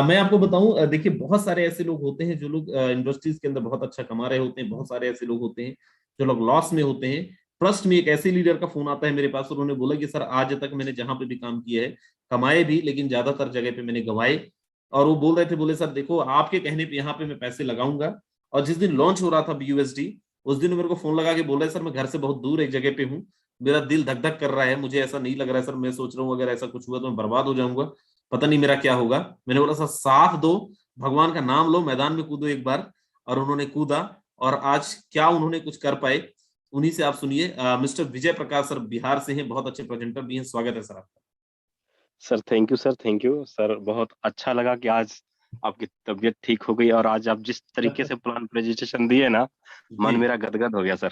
मैं आपको बताऊं, देखिए बहुत सारे ऐसे लोग होते हैं जो लोग इंडस्ट्रीज के अंदर बहुत अच्छा कमा रहे होते हैं, बहुत सारे ऐसे लोग होते हैं जो लोग लॉस में होते हैं। ट्रस्ट में एक ऐसे लीडर का फोन आता है मेरे पास, उन्होंने बोला कि सर आज तक मैंने जहां पे भी काम किया है, कमाए भी, लेकिन ज्यादातर जगह पे मैंने गंवाए। और वो बोल रहे थे, बोले सर देखो आपके कहने पे यहाँ पे मैं पैसे लगाऊंगा। और जिस दिन लॉन्च हो रहा था BUSD, उस दिन मेरे को फोन लगा के बोल रहे सर मैं घर से बहुत दूर एक जगह पे हूँ, मेरा दिल धक धक कर रहा है, मुझे ऐसा नहीं लग रहा है सर, मैं सोच रहा हूँ अगर ऐसा कुछ हुआ तो मैं बर्बाद हो जाऊंगा, पता नहीं मेरा क्या होगा। मैंने बोला सर साथ दो, भगवान का नाम लो, मैदान में कूदो एक बार। और उन्होंने कूदा, और आज क्या उन्होंने कुछ कर पाए, उन्हीं से आप सुनिए। मिस्टर विजय प्रकाश सर बिहार से हैं, बहुत अच्छे प्रेजेंटर भी हैं, स्वागत है सर आपका। Sir thank you sir, thank you sir. बहुत अच्छा लगा कि आज आपकी तबीयत ठीक हो गई और आज आप जिस तरीके से प्लान प्रेजेंटेशन दिए ना, जी, मन मेरा गदगद हो गया sir.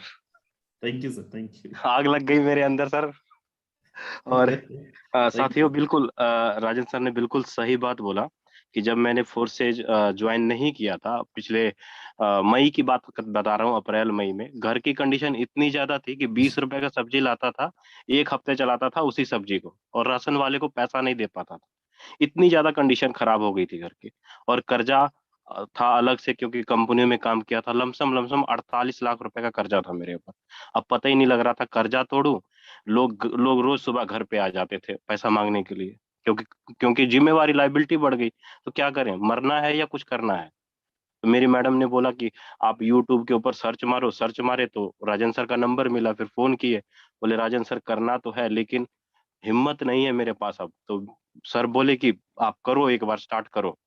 Thank you sir, thank you. आग लग गई मेरे अंदर सर। और साथियों बिल्कुल राजन सर ने बिल्कुल सही बात बोला कि जब मैंने फोर्सेज ज्वाइन नहीं किया था पिछले मई की बात बता रहा हूँ, अप्रैल मई में घर की कंडीशन इतनी ज्यादा थी कि 20 रुपए का सब्जी लाता था, 1 हफ्ते चलाता था उसी सब्जी को, और राशन वाले को पैसा नहीं दे पाता था। इतनी ज्यादा कंडीशन खराब हो गई थी घर की। और कर्जा था अलग से, क्योंकि कंपनियों में काम किया था। लमसम लमसम 48 लाख रुपए का कर्जा था मेरे ऊपर। अब पता ही नहीं लग रहा था कर्जा तोड़ू। लोग रोज सुबह घर पे आ जाते थे पैसा मांगने के लिए, क्योंकि क्योंकि जिम्मेवारी लाइबिलिटी बढ़ गई। तो क्या करें, मरना है या कुछ करना है। तो मेरी मैडम ने बोला कि आप यूट्यूब के ऊपर सर्च मारो। सर्च मारे तो राजन सर का नंबर मिला, फिर फोन किए। बोले राजन सर करना तो है, लेकिन हिम्मत नहीं है मेरे पास अब। तो सर बोले कि आप करो, एक बार स्टार्ट करो।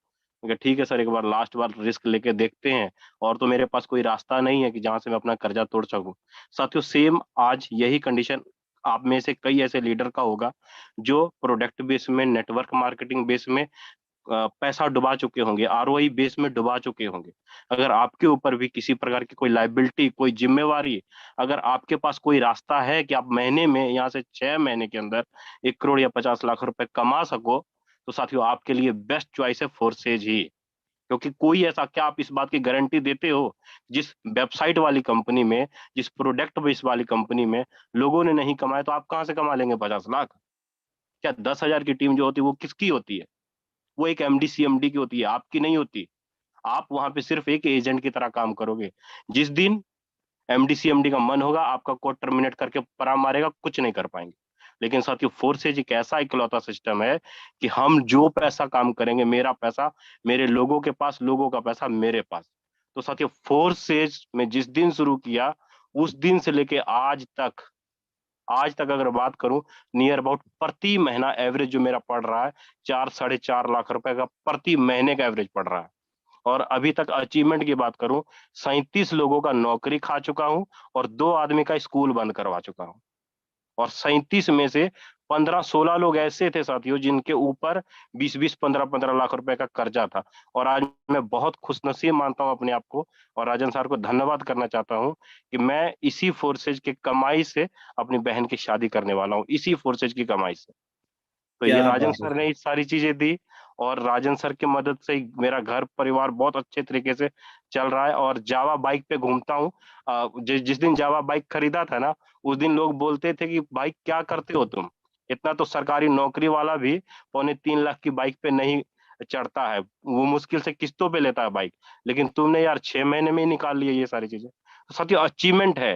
मैं कहा, ठीक है सर, एक बार लास्ट बार रिस्क लेके देखते हैं। और तो मेरे पास कोई रास्ता नहीं है कि जहां से मैं अपना कर्जा तोड़ सकूं। साथियों सेम आज यही कंडीशन आप में से कई ऐसे लीडर का होगा जो प्रोडक्ट बेस में, नेटवर्क मार्केटिंग बेस में पैसा डुबा चुके होंगे, आरओआई बेस में डुबा चुके होंगे। अगर आपके ऊपर भी किसी प्रकार की कोई लाइबिलिटी, कोई जिम्मेवारी, अगर आपके पास कोई रास्ता है कि आप महीने में, यहाँ से 6 महीने के अंदर 1 करोड़ या 50 लाख रुपए कमा सको, तो साथियों आपके लिए बेस्ट चॉइस है फोर्सेज ही। क्योंकि कोई ऐसा, क्या आप इस बात की गारंटी देते हो जिस वेबसाइट वाली कंपनी में, जिस प्रोडक्ट बेस वाली कंपनी में लोगों ने नहीं कमाए, तो आप कहां से कमा लेंगे 50 लाख? क्या 10,000 की टीम जो होती है वो किसकी होती है? वो एक एमडी सीएमडी की होती है, आपकी नहीं होती। आप वहां पे सिर्फ एक एजेंट की तरह काम करोगे। जिस दिन एमडी सीएमडी का मन होगा, आपका कोड टर्मिनेट करके पराम मारेगा, कुछ नहीं कर पाएंगे। लेकिन साथियों फोर्सेज एक ऐसा इकलौता सिस्टम है कि हम जो पैसा काम करेंगे, मेरा पैसा मेरे लोगों के पास, लोगों का पैसा मेरे पास। तो साथियों फोर्सेज में जिस दिन शुरू किया, उस दिन से लेके आज तक अगर बात करूं, नियर अबाउट प्रति महीना एवरेज जो मेरा पड़ रहा है, 4-4.5 लाख रुपए का प्रति महीने का एवरेज पड़ रहा है। और अभी तक अचीवमेंट की बात करूं, 37 लोगों का नौकरी खा चुका हूं और 2 आदमी का स्कूल बंद करवा चुका हूं। और 37 में से 15-16 लोग ऐसे थे साथियों जिनके ऊपर 20-20, 15-15 लाख रुपए का कर्जा था। और आज मैं बहुत खुशनसीब मानता हूं अपने आप को, और राजन सर को धन्यवाद करना चाहता हूं कि मैं इसी फोर्सेज की कमाई से अपनी बहन की शादी करने वाला हूं, इसी फोर्सेज की कमाई से। तो ये क्या राजन बात है सर ने सर। ये सारी चीजें दी, और राजन सर की मदद से ही मेरा घर परिवार बहुत अच्छे तरीके से चल रहा है। और जावा बाइक पे घूमता हूँ। जिस दिन जावा बाइक खरीदा था ना, उस दिन लोग बोलते थे कि भाई क्या करते हो तुम, इतना तो सरकारी नौकरी वाला भी 2.25 लाख की बाइक पे नहीं चढ़ता है, वो मुश्किल से किस्तों पे लेता है बाइक, लेकिन तुमने यार 6 महीने में ही निकाल लिया ये सारी चीजें। तो साथियों अचीवमेंट है,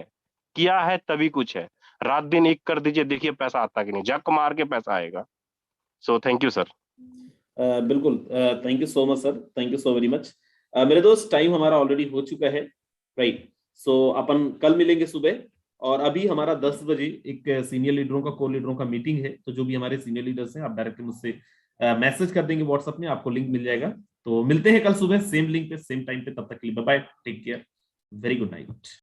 किया है तभी कुछ है। रात दिन एक कर दीजिए, देखिए पैसा आता कि नहीं, जक मार के पैसा आएगा। So thank you sir. बिल्कुल, thank you so much sir, thank you so very much. मेरे दोस्त टाइम हमारा ऑलरेडी हो चुका है, राइट। सो अपन कल मिलेंगे सुबह। और अभी हमारा 10 बजे एक सीनियर लीडरों का, को लीडरों का मीटिंग है। तो जो भी हमारे सीनियर लीडर्स हैं, आप डायरेक्टली मुझसे मैसेज कर देंगे व्हाट्सएप में, आपको लिंक मिल जाएगा। तो मिलते हैं कल सुबह सेम लिंक पे, सेम टाइम पे। तब तक के लिए bye bye, take care, very good night.